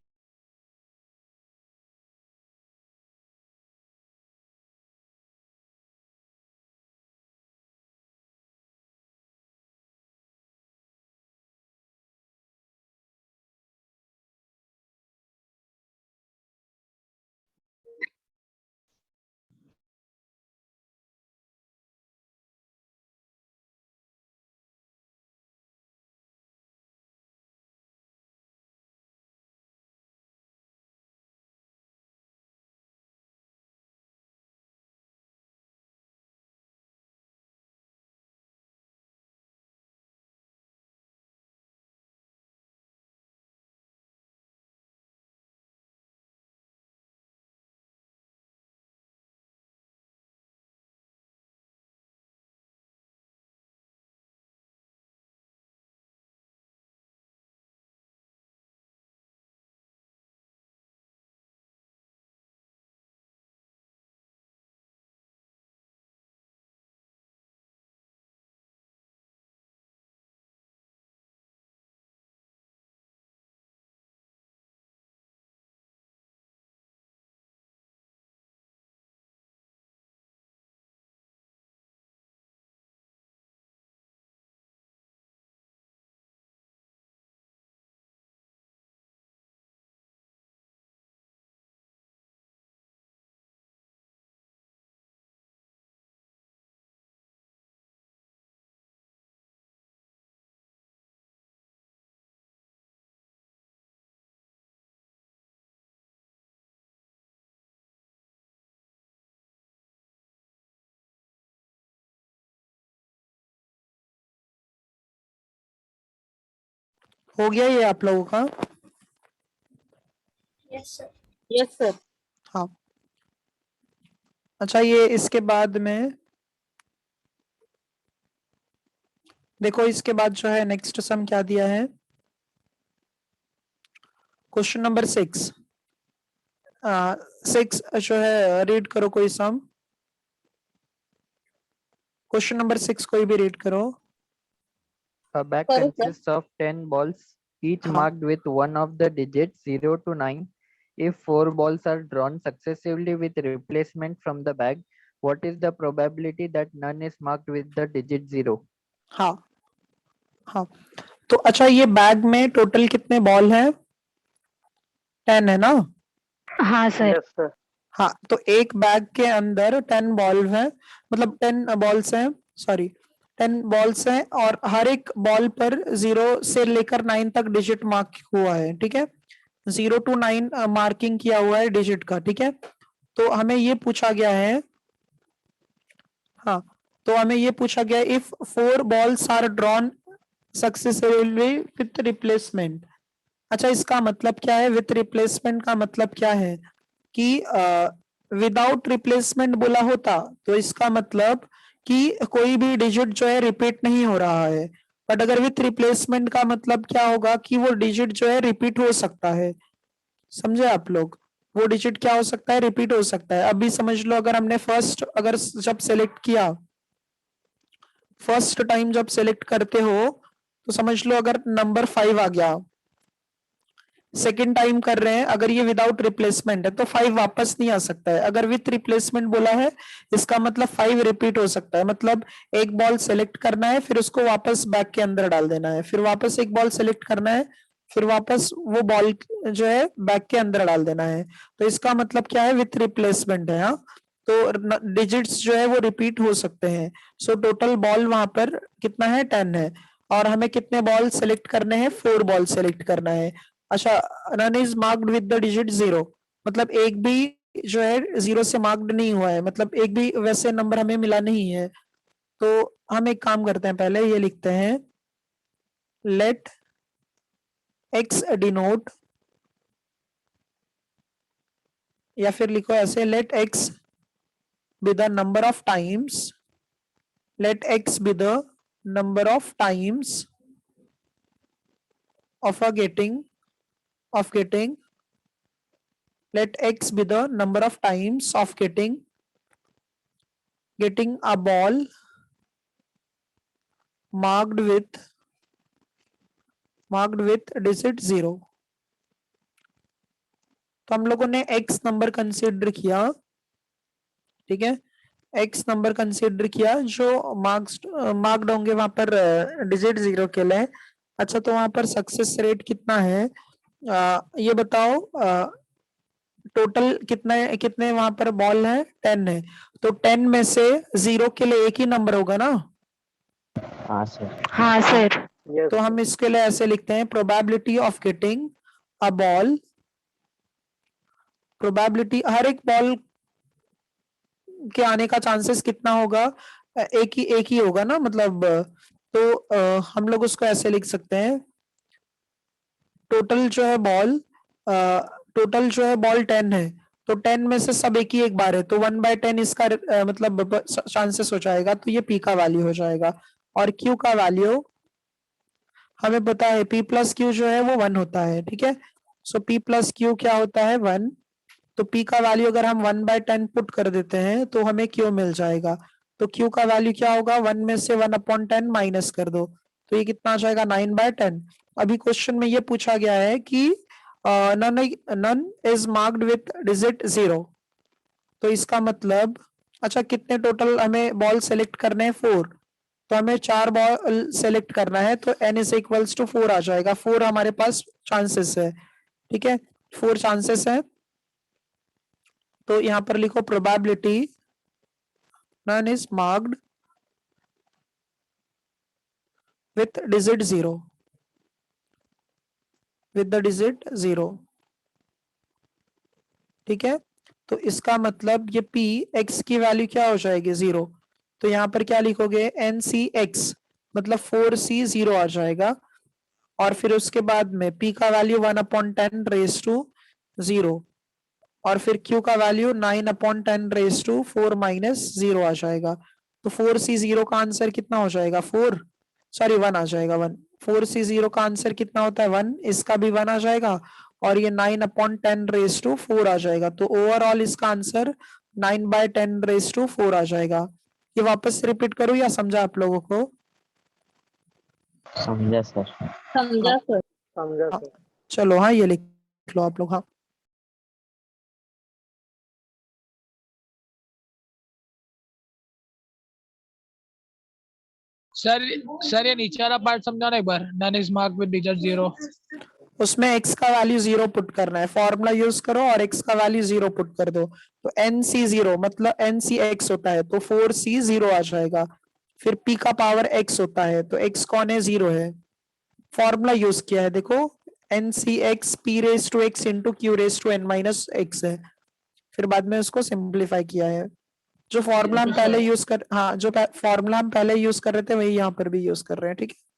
हो गया ये आप लोगों का। Yes, sir. हाँ, अच्छा ये इसके बाद में देखो, इसके बाद जो है नेक्स्ट सम क्या दिया है, क्वेश्चन नंबर 6। 6 जो है रीड करो कोई सम, क्वेश्चन नंबर 6 कोई भी रीड करो। A bag Sorry, sir. consists of 10 balls, each हाँ। marked with one of the digits 0 to 9. If 4 balls are drawn successively with replacement from the bag, what is the probability that none is marked with the digit 0? हाँ हाँ, तो अच्छा ये bag में total कितने ball हैं? 10 है ना? हाँ सर। Yes, sir. हाँ, तो एक बैग के अंदर 10 बॉल है, मतलब 10 बॉल्स हैं, सॉरी 10 बॉल्स हैं, और हर एक बॉल पर 0 से लेकर 9 तक डिजिट मार्क हुआ है, ठीक है? 0 to 9 मार्किंग किया हुआ है डिजिट का, ठीक है? तो हमें ये पूछा गया है, हाँ, तो हमें ये पूछा गया if 4 balls are drawn successfully with replacement. अच्छा, इसका मतलब क्या है? विथ रिप्लेसमेंट का मतलब क्या है कि विदाउट रिप्लेसमेंट बोला होता तो इसका मतलब कि कोई भी डिजिट जो है रिपीट नहीं हो रहा है, बट अगर विथ रिप्लेसमेंट का मतलब क्या होगा कि वो डिजिट जो है रिपीट हो सकता है। समझे आप लोग? वो डिजिट क्या हो सकता है? रिपीट हो सकता है। अभी समझ लो, अगर हमने फर्स्ट अगर जब सेलेक्ट किया, फर्स्ट टाइम जब सेलेक्ट करते हो तो समझ लो अगर नंबर 5 आ गया, सेकेंड टाइम कर रहे हैं, अगर ये विदाउट रिप्लेसमेंट है तो 5 वापस नहीं आ सकता है। अगर विथ रिप्लेसमेंट बोला है इसका मतलब 5 रिपीट हो सकता है। मतलब एक बॉल सेलेक्ट करना है, फिर उसको वापस बैग के अंदर डाल देना है, फिर वापस एक बॉल सेलेक्ट करना है, फिर वापस वो बॉल जो है बैग के अंदर डाल देना है। तो इसका मतलब क्या है? विथ रिप्लेसमेंट है। हाँ, तो डिजिट्स जो है वो रिपीट हो सकते हैं। सो टोटल बॉल वहां पर कितना है? 10 है, और हमें कितने बॉल सेलेक्ट करने हैं? 4 बॉल सेलेक्ट करना है। अच्छा, none is marked with the digit 0, मतलब एक भी जो है 0 से मार्क्ड नहीं हुआ है, मतलब एक भी वैसे नंबर हमें मिला नहीं है। तो हम एक काम करते हैं, पहले ये लिखते हैं, लेट x डिनोट, या फिर लिखो ऐसे, let x be the number of times, let x be the number of times of a getting, let x be the number of times of getting a ball marked with digit 0। तो हम लोगों ने x number consider किया, ठीक है? x number consider किया जो marked होंगे वहां पर डिजिट 0 के लिए। अच्छा, तो वहां पर सक्सेस रेट कितना है? ये बताओ, टोटल कितने कितने वहां पर बॉल है? 10 है, तो 10 में से 0 के लिए एक ही नंबर होगा ना? हाँ सर। हाँ सर। Yes, तो sir. हम इसके लिए ऐसे लिखते हैं, probability of getting a ball, probability हर एक बॉल के आने का चांसेस कितना होगा? एक ही होगा ना, मतलब तो हम लोग उसको ऐसे लिख सकते हैं, टोटल जो है बॉल, टोटल जो है बॉल 10 है, तो 10 में से सब एक ही एक बार है, तो 1/10 इसका मतलब चांसेस हो जाएगा, तो ये पी का वैल्यू हो जाएगा। और क्यू का वैल्यू हमें पता है, p प्लस क्यू जो है वो 1 होता है, ठीक है? सो p प्लस क्यू क्या होता है? 1। तो p का वैल्यू अगर हम 1/10 पुट कर देते हैं तो हमें q मिल जाएगा। तो q का वैल्यू क्या होगा? 1 में से 1/10 माइनस कर दो, तो ये कितना आ जाएगा? 9/10। अभी क्वेश्चन में ये पूछा गया है कि none is marked with digit 0, तो इसका मतलब, अच्छा कितने टोटल हमें बॉल सेलेक्ट करने हैं? 4, तो हमें 4 बॉल सेलेक्ट करना है, तो n इज इक्वल्स टू 4 आ जाएगा। 4 हमारे पास चांसेस है, ठीक है? 4 चांसेस है, तो यहां पर लिखो probability none is marked with digit 0, with the digit 0, ठीक है? तो इसका मतलब ये p x की वैल्यू क्या हो जाएगी? 0। तो यहाँ पर क्या लिखोगे? NC(x) मतलब 4C 0 आ जाएगा, और फिर उसके बाद में p का वैल्यू 1/10 रेज टू 0, और फिर q का वैल्यू 9/10 रेज टू 4 माइनस 0 आ जाएगा। तो 4C 0 का आंसर कितना हो जाएगा? 4, सॉरी 1 आ जाएगा, 1। 4C 0 का आंसर कितना होता है? 1, इसका भी 1 आ जाएगा, और ये 9/10 रेज टू 4 आ जाएगा। तो ओवरऑल इसका आंसर 9/10 रेज टू 4 आ जाएगा। ये वापस रिपीट करूं या समझा आप लोगों को? समझा सर। समझा सर। समझा हाँ, sir. चलो, हाँ ये लिख लो आप लोग, हाँ। सर सर ये नीचे वाला पार्ट समझाना एक बार, none is marked with digit 0। उसमें x का वैल्यू 0 पुट करना है, फॉर्मूला यूज करो और x का वैल्यू 0 पुट कर दो। तो nc0 मतलब nc(x) होता है तो 4c0 आ जाएगा। फिर p का पावर x होता है तो x कौन है, 0 है। फॉर्मूला यूज किया है देखो, nc(x) p(x) इंटू q(n-x) है। फिर बाद में उसको सिंप्लीफाई किया है। जो फॉर्मूला हम पहले यूज कर, हाँ जो फॉर्मूला हम पहले यूज कर रहे थे वही यहाँ पर भी यूज कर रहे हैं, ठीक है।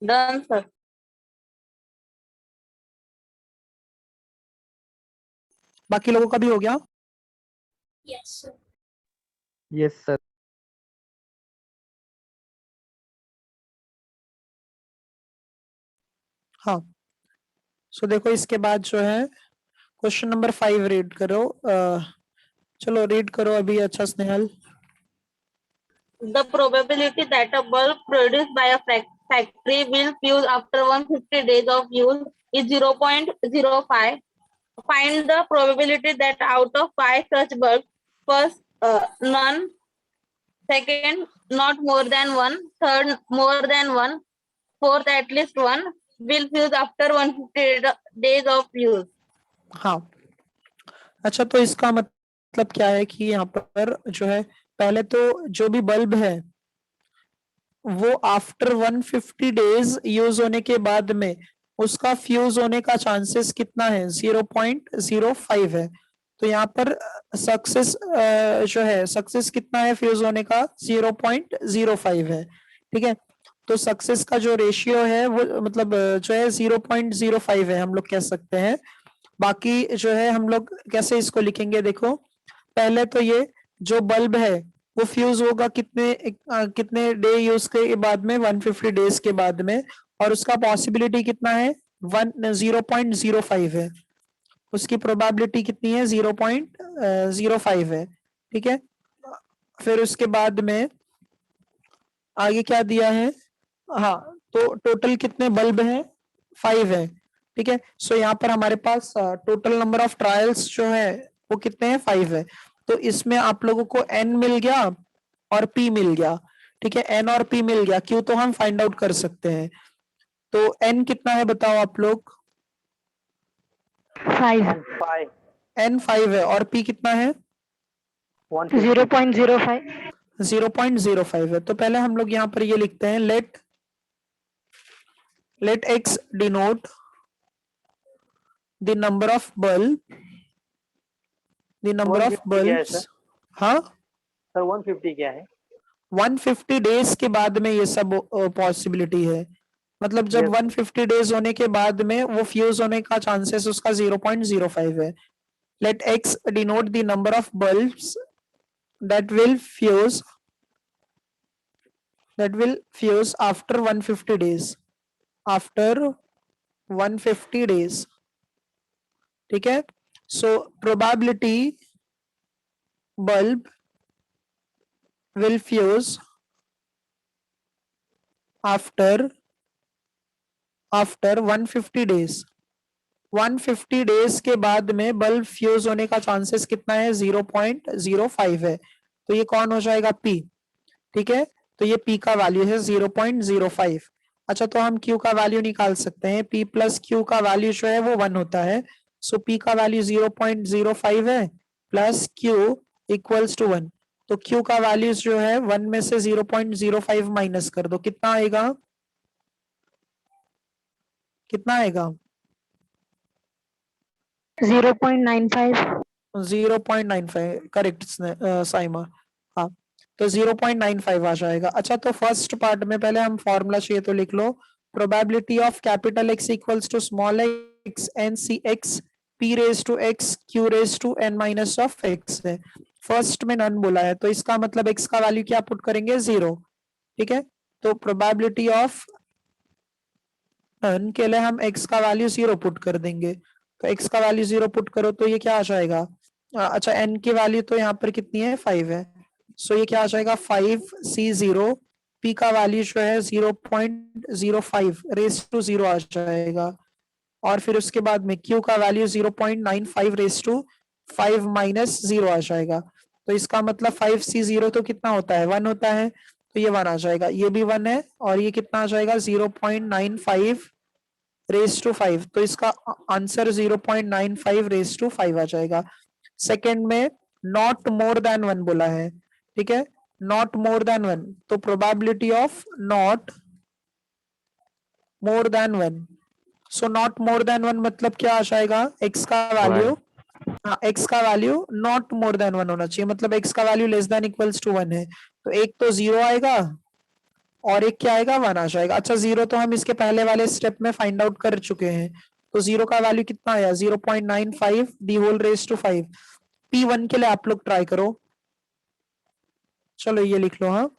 Done, sir. बाकी लोगों का भी हो गया। Yes, sir. Yes, sir. हाँ सो देखो इसके बाद जो है क्वेश्चन नंबर 5 रीड करो। चलो रीड करो अभी, अच्छा Snehal. The probability that a bulb produced by a factory will fuse after 150 days of use is 0.05. Find the probability that out of 5 such bulbs, first, none, second, not more than one, third, more than one, fourth, at least one, will fuse after 150 days of use. हाँ अच्छा, तो इसका मतलब क्या है कि यहाँ पर जो है पहले तो जो भी बल्ब है वो आफ्टर 150 डेज यूज होने के बाद में उसका फ्यूज होने का चांसेस कितना है, 0.05 है। तो यहाँ पर सक्सेस जो है, सक्सेस कितना है फ्यूज होने का, 0.05 है, ठीक है। तो सक्सेस का जो रेशियो है वो मतलब जो है 0.05 है, हम लोग कह सकते हैं। बाकी जो है हम लोग कैसे इसको लिखेंगे, देखो पहले तो ये जो बल्ब है वो फ्यूज होगा कितने डे यूज के बाद में, 150 डेज के बाद में, और उसका पॉसिबिलिटी कितना है, 0.05 है। उसकी प्रोबेबिलिटी कितनी है, 0.05 है, ठीक है। फिर उसके बाद में आगे क्या दिया है, हाँ तो टोटल कितने बल्ब हैं, 5 है, ठीक है। सो यहाँ पर हमारे पास टोटल नंबर ऑफ ट्रायल्स जो है वो कितने हैं, 5 है। तो इसमें आप लोगों को n मिल गया और p मिल गया, ठीक है। n और p मिल गया, q तो हम फाइंड आउट कर सकते हैं। तो n कितना है बताओ आप लोग, 5. 5. n 5 है और p कितना है, 150. 0.05. 0.05 है। तो पहले हम लोग यहाँ पर ये लिखते हैं, let x denote the number of bulb, the number of 150 क्या है bulbs, सर? हाँ सर 150 क्या है? 150 डेज के बाद में ये सब पॉसिबिलिटी है, मतलब जब Yes. 150 डेज होने के बाद में वो फ्यूज होने का चांसेस उसका 0.05 है. Let x denote the number of bulbs that will fuse after 150 days. After 150 days. ठीक है. So probability bulb will fuse after 150 days. 150 days के बाद में बल्ब फ्यूज होने का चांसेस कितना है? 0.05 है. तो ये कौन हो जाएगा? P. ठीक है. तो ये P का वैल्यू है 0.05. अच्छा, तो हम Q का वैल्यू निकाल सकते हैं. P प्लस Q का वैल्यू जो है वो 1 होता है. सो P का वैल्यू 0.05 है प्लस Q इक्वल्स टू 1. तो Q का वैल्यू जो है 1 में से 0.05 माइनस कर दो. कितना आएगा? कितना आएगा? 0.95. 0.95 करेक्ट साइमा. हाँ, तो 0.95 आ जाएगा. अच्छा, तो फर्स्ट पार्ट में पहले हम फॉर्मूला चाहिए तो लिख लो. Probability of capital X equals to small x n c x p raise to x q raise to n minus of x है. फर्स्ट में नन बोला है तो इसका मतलब x का वैल्यू क्या पुट करेंगे? 0. ठीक है. तो प्रोबेबिलिटी ऑफ नन के लिए हम x का वैल्यू 0 पुट कर देंगे. तो x का वैल्यू 0 पुट करो तो ये क्या आ जाएगा? अच्छा, n की वैल्यू तो यहाँ पर कितनी है? 5 है. सो ये क्या आ जाएगा? 5c0. p का वैल्यू जो है 0.05 रेस टू 0 आ जाएगा. और फिर उसके बाद में q का वैल्यू 0.95 रेस टू 5 माइनस 0 आ जाएगा. तो इसका मतलब 5c0 तो कितना होता है? 1 होता है. तो ये 1 आ जाएगा. ये भी 1 है. और ये कितना आ जाएगा? 0.95 रेस टू 5. तो इसका आंसर 0.95 रेस टू 5 आ जाएगा. सेकंड में नॉट मोर देन 1 बोला है. ठीक है. Not more then 1. तो probability of not more then 1. So not more then 1 मतलब क्या आ जाएगा? x का वैल्यू, हाँ, x का वैल्यू नॉट मोर देन 1 होना चाहिए. मतलब x का value less than equals to 1 है. तो एक तो 0 आएगा और एक क्या आएगा? 1 आ जाएगा. अच्छा, 0 तो हम इसके पहले वाले स्टेप में फाइंड आउट कर चुके हैं. तो 0 का वैल्यू कितना आया? 0.95 the whole raise to 5. P1 के लिए आप लोग ट्राई करो. चलो ये लिख लो. हाँ,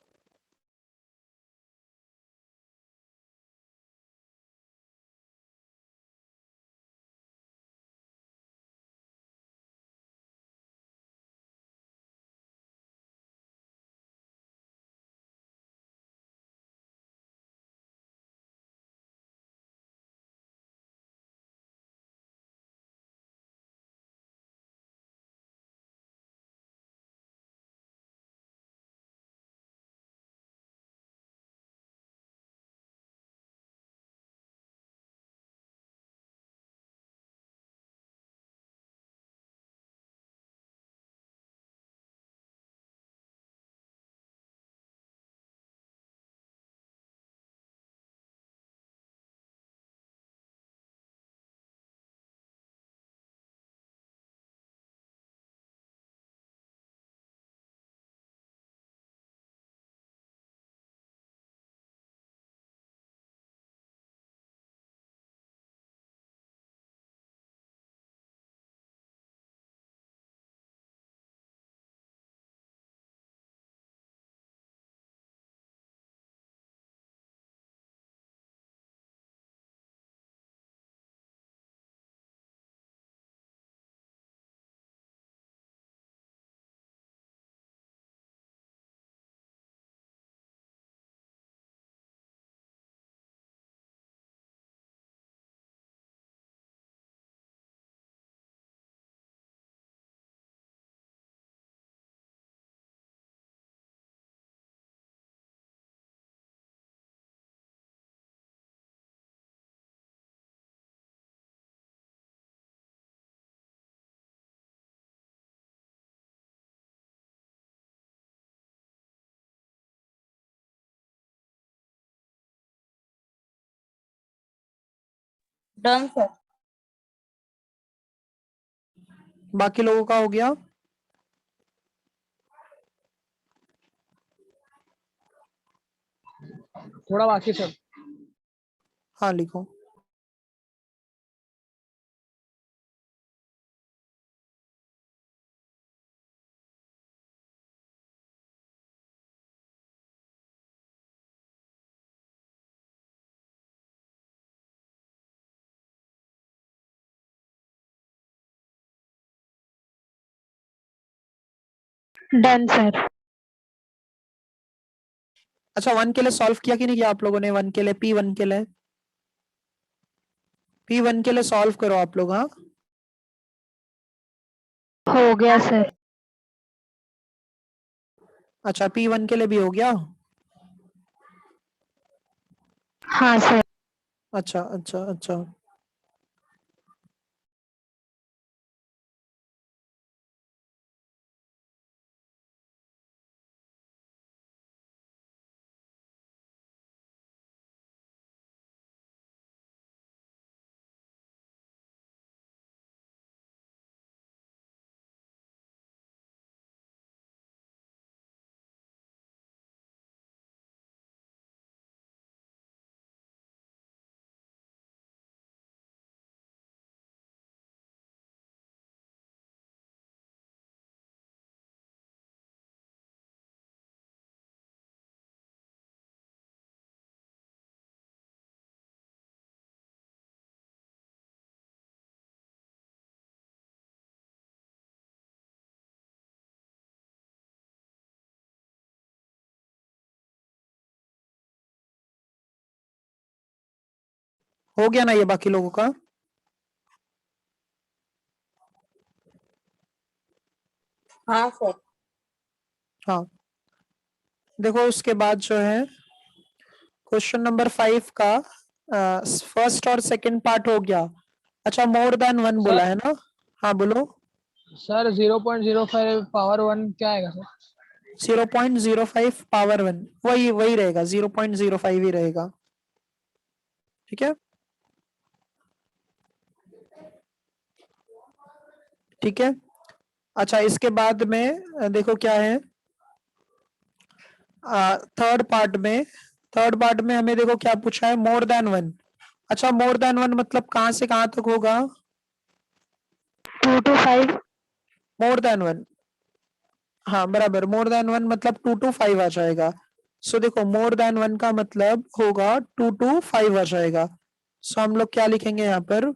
डन सर. बाकी लोगों का हो गया. थोड़ा बाकी सर. हाँ लिखो। Done sir. अच्छा 1 के लिए सॉल्व किया कि नहीं किया आप लोगों ने? 1 के लिए, P1 के लिए, P1 के लिए सॉल्व करो आप लोग। हाँ हो गया सर। अच्छा P1 के लिए भी हो गया। हाँ सर। अच्छा अच्छा अच्छा। हो गया ना ये बाकी लोगों का? हाँ सर। हाँ देखो उसके बाद जो है क्वेश्चन नंबर 5 का फर्स्ट और सेकंड पार्ट हो गया। अच्छा मोर देन 1 बोला है ना? हाँ बोलो। सर 0.05 पावर 1 क्या आएगा सर? 0.05 पावर 1 वही वही रहेगा, 0.05 ही रहेगा। ठीक है ठीक है। अच्छा इसके बाद में देखो क्या है थर्ड पार्ट में हमें देखो क्या पूछा है, मोर देन 1। अच्छा मोर देन 1 मतलब कहां से कहां तक होगा? 2 to 5। मोर देन 1, हाँ बराबर, मोर देन 1 मतलब 2 to 5 आ जाएगा। सो देखो मोर देन 1 का मतलब होगा 2 to 5 आ जाएगा। सो हम लोग क्या लिखेंगे यहाँ पर?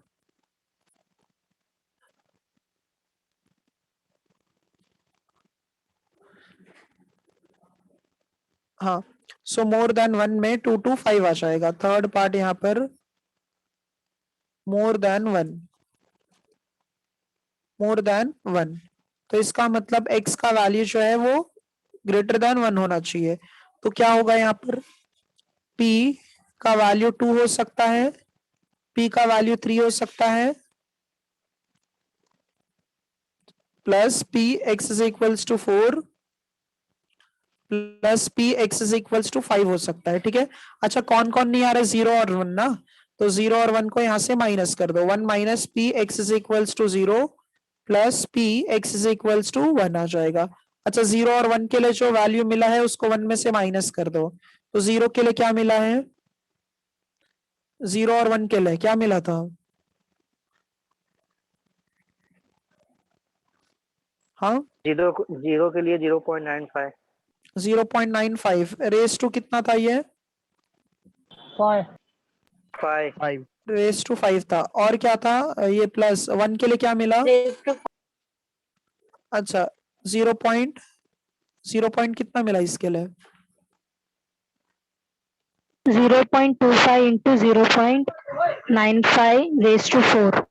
हाँ सो मोर देन 1 में 2 to 5 आ जाएगा। थर्ड पार्ट यहाँ पर मोर देन 1, मोर देन 1, तो इसका मतलब x का वैल्यू जो है वो ग्रेटर देन 1 होना चाहिए। तो क्या होगा यहाँ पर? p का वैल्यू 2 हो सकता है, p का वैल्यू 3 हो सकता है, plus p x is equals to 4 plus p x is equals to 5 हो सकता है। ठीक है। अच्छा कौन कौन नहीं आ रहा है? 0 और 1 ना, तो 0 और 1 को यहां से माइनस कर दो। 1 minus p x is equals to 0 plus p x is equals to 1 आ जाएगा। अच्छा 0 और 1 के लिए जो वैल्यू मिला है उसको 1 में से माइनस कर दो। तो 0 के लिए क्या मिला है? 0 और 1 के लिए क्या मिला था? हाँ 0 के लिए 0.95। 0.95 रेस टू कितना था ये? 5 5। 5 रेस टू 5 था। और क्या था? ये प्लस 1 के लिए क्या मिला? रेज टू अच्छा 0 पॉइंट कितना मिला इसके लिए? 0.25 into 0.95 raised to 4।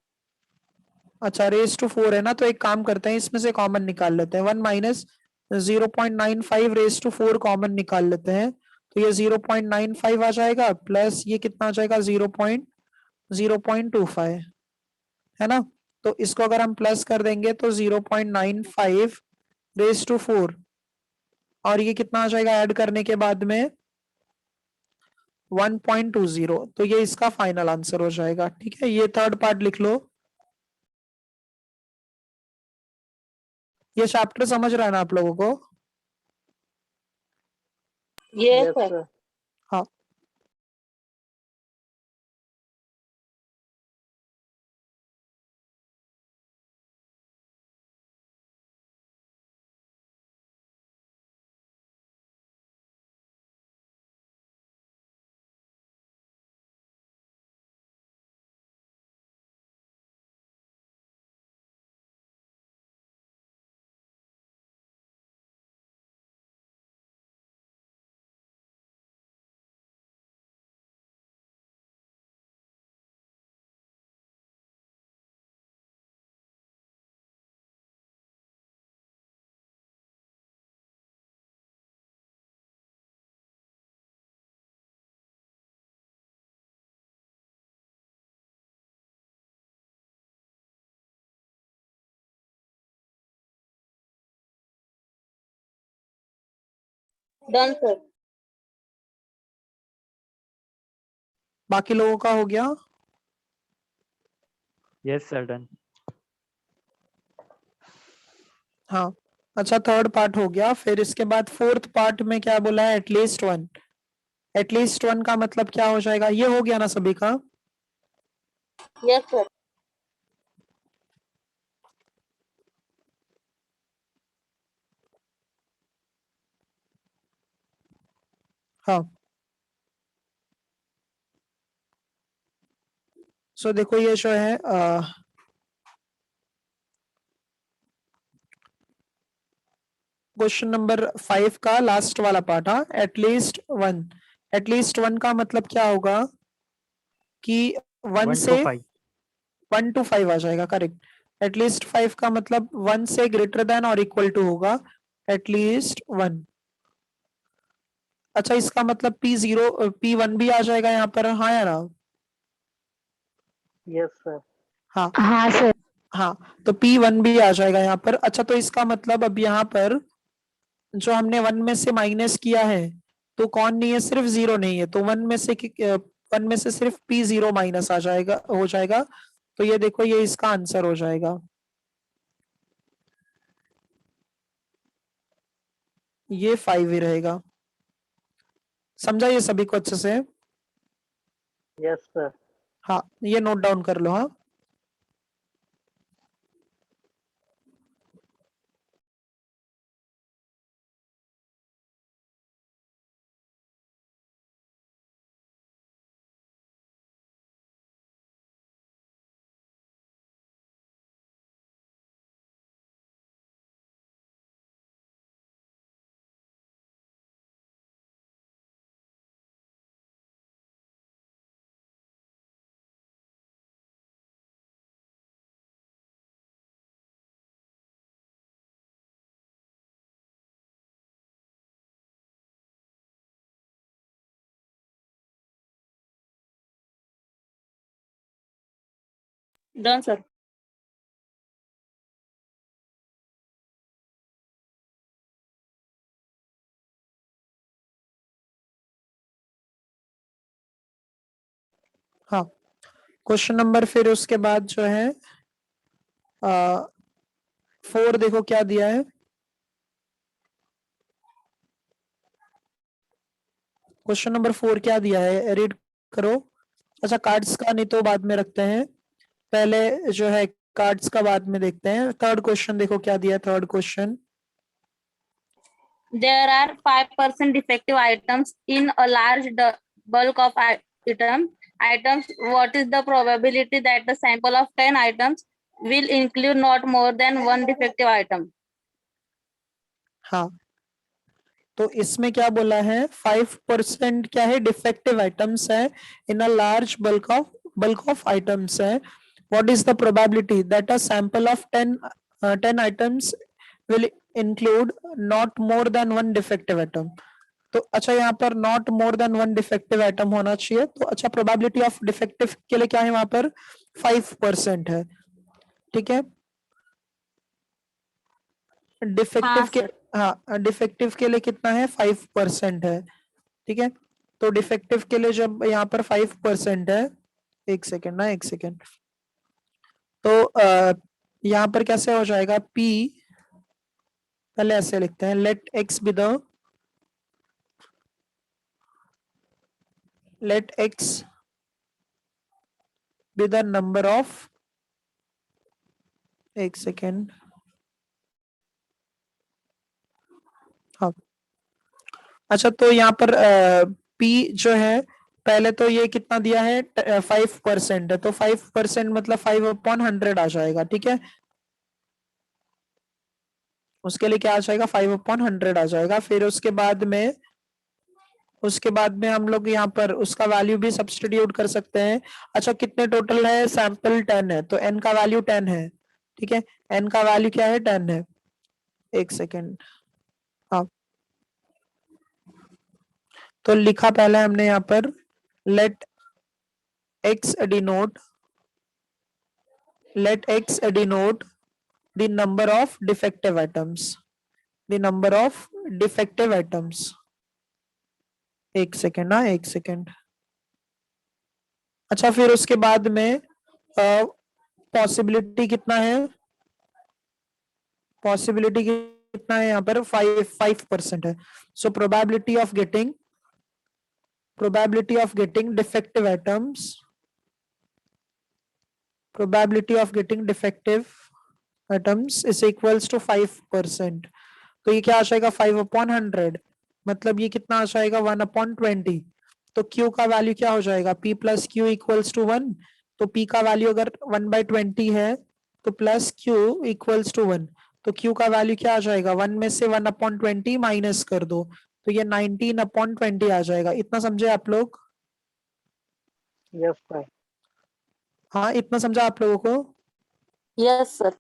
अच्छा रेस टू 4 है ना, तो एक काम करते हैं इसमें से कॉमन निकाल लेते हैं। 1 माइनस 0.95 रेस टू 4 कॉमन निकाल लेते हैं, तो ये 0.95 आ जाएगा, प्लस ये कितना आ जाएगा? 0.25 है ना। तो इसको अगर हम प्लस कर देंगे तो 0.95 रेस टू 4, और ये कितना आ जाएगा ऐड करने के बाद में? 1.20। तो ये इसका फाइनल आंसर हो जाएगा। ठीक है, ये थर्ड पार्ट लिख लो। ये चैप्टर समझ रहा है ना आप लोगों को? ये यस सर। सर। हाँ Done, sir. बाकी लोगों का हो गया? Yes, sir, done. हाँ, अच्छा थर्ड पार्ट हो गया। फिर इसके बाद फोर्थ पार्ट में क्या बोला है? At least one. एटलीस्ट वन का मतलब क्या हो जाएगा? ये हो गया ना सभी का? Yes, sir. हाँ, सो देखो ये जो है क्वेश्चन नंबर 5 का लास्ट वाला पार्ट। हाँ, एटलीस्ट वन। एटलीस्ट वन का मतलब क्या होगा कि 1 1 से to 5. 1 to 5 आ जाएगा, करेक्ट। एटलीस्ट 5 का मतलब 1 से ग्रेटर देन और इक्वल टू होगा एटलीस्ट 1। अच्छा, इसका मतलब P0 P1 भी आ जाएगा यहाँ पर, हाँ या ना? Yes sir. हाँ हाँ सर। हाँ, तो P1 भी आ जाएगा यहाँ पर। अच्छा, तो इसका मतलब अब यहाँ पर जो हमने 1 में से माइनस किया है तो कौन नहीं है? सिर्फ 0 नहीं है, तो 1 में से सिर्फ P0 माइनस आ जाएगा, हो जाएगा। तो ये देखो, ये इसका आंसर हो जाएगा। ये 5 ही रहेगा। समझा ये सभी को अच्छे से? Yes sir. हाँ, ये नोट डाउन कर लो। हाँ, Done, sir. हाँ, क्वेश्चन नंबर फिर उसके बाद जो है 4 देखो क्या दिया है। क्वेश्चन नंबर 4 क्या दिया है, रीड करो। अच्छा, कार्ड्स का नहीं तो बाद में रखते हैं, पहले जो है कार्ड्स का बाद में देखते हैं। थर्ड क्वेश्चन देखो क्या दिया है। Third question, There are 5% defective items in a large bulk of items. What is the probability that the sample of 10 items will include not more than one defective item? हाँ, तो इसमें क्या बोला है? 5% क्या है? डिफेक्टिव आइटम्स है in a large bulk of items है। What is the probability that a sample of 10 items will include not more than one defective item? तो अच्छा, यहाँ पर not more than one defective item होना चाहिए। तो अच्छा, प्रोबेबिलिटी ऑफ डिफेक्टिव के लिए क्या है वहां पर? 5% है, ठीक है। डिफेक्टिव हाँ के, सर। हाँ, डिफेक्टिव के लिए कितना है? 5% है, ठीक है। तो डिफेक्टिव के लिए जब यहाँ पर 5% है, एक सेकेंड ना, एक सेकेंड। तो यहाँ पर कैसे हो जाएगा? P, पहले ऐसे लिखते हैं, let x be the, let x be the number of, एक सेकेंड, हाँ। अच्छा, तो यहाँ पर P जो है, पहले तो ये कितना दिया है? 5% है, तो 5% मतलब 5/100 आ जाएगा, ठीक है। उसके लिए क्या आ जाएगा? 5/100 आ जाएगा। फिर उसके बाद में हम लोग यहाँ पर उसका वैल्यू भी सब्स्टिट्यूट कर सकते हैं। अच्छा, कितने टोटल है? सैंपल 10 है, तो n का वैल्यू 10 है, ठीक है। n का वैल्यू क्या है? 10 है, एक सेकेंड। हाँ, तो लिखा पहले हमने यहाँ पर, late x denote the number of defective items, the number of defective items, एक सेकेंड, हाँ एक सेकेंड। अच्छा फिर उसके बाद में पॉसिबिलिटी कितना है? पॉसिबिलिटी कितना है यहाँ पर? 5% है। So probability of getting defective atoms, probability of getting defective atoms is equals to 5%। तो ये क्या आ जाएगा? 5/100, मतलब ये कितना आ जाएगा? 1/20। तो Q का वैल्यू क्या हो जाएगा? P plus Q equals to 1। तो P का वैल्यू अगर 1/20 है तो प्लस Q इक्वल्स टू 1। तो Q का वैल्यू क्या आ जाएगा? 1 में से 1/20 माइनस कर दो तो ये 19/20 आ जाएगा। इतना समझे आप लोग? Yes sir. हाँ इतना समझा आप लोगों को? Yes sir.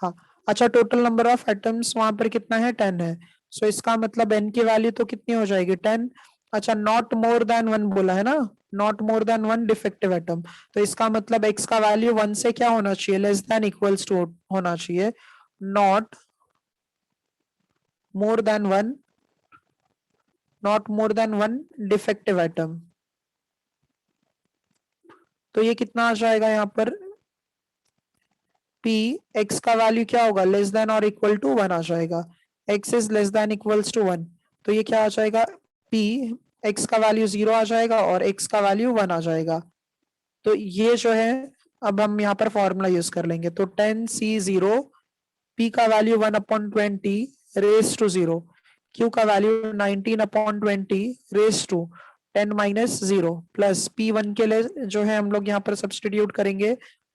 हाँ। अच्छा टोटल नंबर ऑफ एटम्स वहां पर कितना है? 10 है। सो इसका मतलब n की वैल्यू तो कितनी हो जाएगी? 10। अच्छा नॉट मोर देन 1 बोला है ना, not more then 1 defective atom. तो इसका मतलब x का वैल्यू 1 से क्या होना चाहिए? लेस देन इक्वल्स टू होना चाहिए। Not more then 1, not more then 1 defective atom. तो ये कितना आ जाएगा यहाँ पर? P x का वैल्यू क्या होगा? लेस देन और इक्वल टू 1 आ जाएगा। x is less than equals to 1, तो ये क्या आ जाएगा? P x का वैल्यू 0 आ जाएगा और x का वैल्यू 1 आ जाएगा। तो ये जो है अब हम यहाँ पर फॉर्मूला यूज कर लेंगे। तो 10C0 P का वैल्यू 1/20 रेस टू 0, Q का value 19/20 raise to 10 minus 0 plus P1 के लिए जो है हम लोग यहाँ पर सब्सटीट्यूट करेंगे।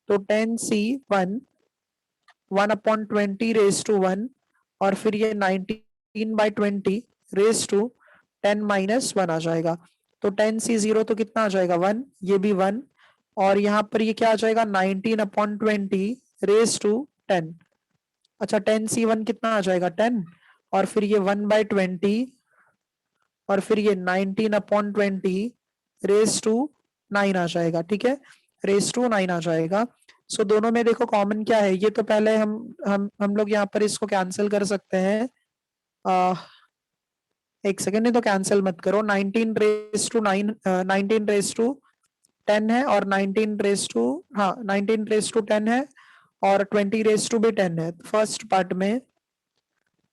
तो 10C1 1/20 रेस टू 1 और फिर ये 19/20 रेस टू 10 माइनस 1 आ जाएगा। तो 10C0 तो कितना आ जाएगा? 1, ये भी 1 और यहाँ पर ये क्या आ जाएगा? 19/20 रेस टू 10। अच्छा 10C1 कितना आ जाएगा? 10 और फिर ये 1/20 और फिर ये 19/20 रेस टू 9 आ जाएगा। ठीक है, रेस टू 9 आ जाएगा। सो दोनों में देखो कॉमन क्या है? ये तो पहले हम लोग यहाँ पर इसको कैंसिल कर सकते हैं। एक सेकेंड, नहीं तो कैंसिल मत करो। 19 रेस टू 9, 19 रेस टू 10 है और 19 रेस टू, हाँ 19 रेस टू 10 है और 20 रेस टू भी 10 है। फर्स्ट पार्ट में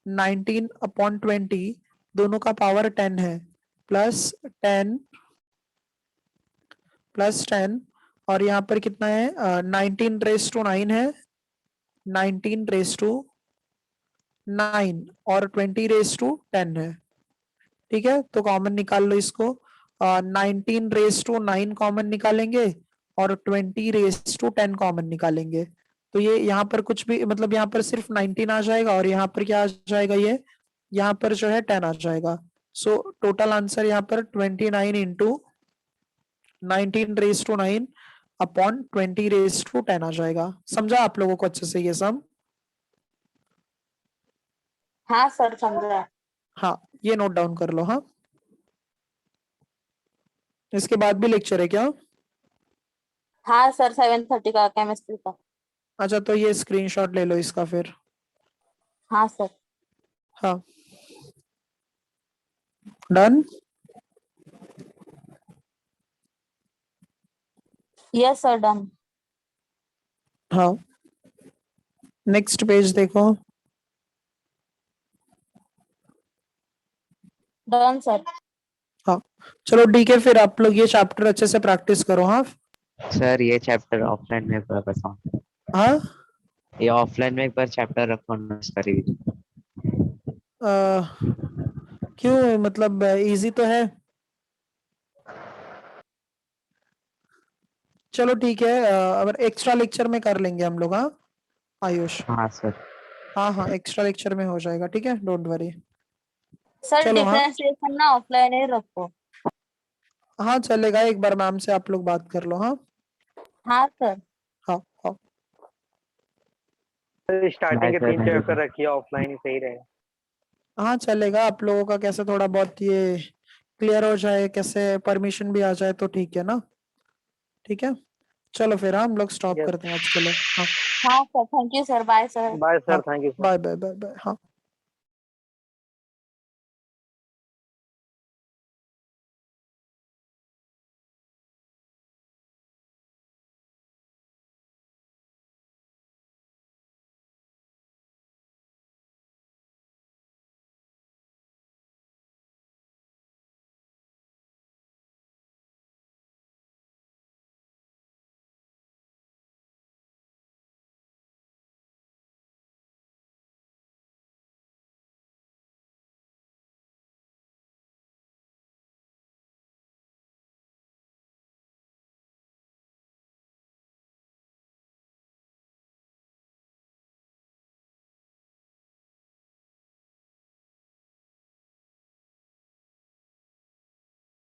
19/20 दोनों का पावर 10 है प्लस 10 और यहाँ पर कितना है? 19 रेस टू 9 है, 19 रेस टू 9 और 20 रेस टू 10 है। ठीक है, तो कॉमन निकाल लो इसको। 19 रेस टू 9 कॉमन निकालेंगे और 20 रेस टू 10 कॉमन निकालेंगे। तो ये यहाँ पर कुछ भी मतलब यहाँ पर सिर्फ 19 आ जाएगा और यहाँ पर क्या आ जाएगा? ये यहाँ पर जो है 10 आ जाएगा। सो टोटल आंसर यहाँ पर 29 into 19 raise to 9 upon 20 raise to 10 आ जाएगा। समझा आप लोगों को अच्छे से ये सब? हाँ सर समझा। हाँ ये नोट डाउन कर लो। हाँ इसके बाद भी लेक्चर है क्या? हाँ सर 7:30 का केमिस्ट्री का। अच्छा तो ये स्क्रीनशॉट ले लो इसका फिर। हाँ सर। हाँ डन। Yes sir done. हाँ नेक्स्ट पेज देखो। Done sir. हाँ चलो ठीक है, फिर आप लोग ये चैप्टर अच्छे से प्रैक्टिस करो। हाँ सर ये चैप्टर ऑफलाइन में एक बार बताओ। हाँ ये ऑफलाइन में एक बार चैप्टर रखो नोट्स का रिवीजन। क्यों, मतलब इजी तो है। चलो ठीक है, अगर एक्स्ट्रा लेक्चर में कर लेंगे हम लोग। हाँ आयुष, हाँ सर। हाँ हाँ एक्स्ट्रा लेक्चर में हो जाएगा। ठीक है, डोंट वरी। सर चलो हाँ डिफरेंशिएशन ना ऑफलाइन ही रखो। हाँ चलेगा, एक बार मैम से आप लोग बात कर लो। हाँ हाँ सर। हाँ हाँ स्टार्टिंग के Bye, sir. 3 Thank you, sir. Chapter रखिए, ऑफलाइन ही सही रहेगा। हाँ चलेगा। आप लोगों का कैसे थोड़ा बहुत ये क्लियर हो जाए, कैसे परमिशन भी आ जाए तो ठीक है ना। ठीक है चलो फिर हम लोग स्टॉप यस करते हैं आज के लिए। हाँ हाँ sir thank you sir. Bye sir. Bye हाँ sir, thank you sir. Bye bye bye bye. हाँ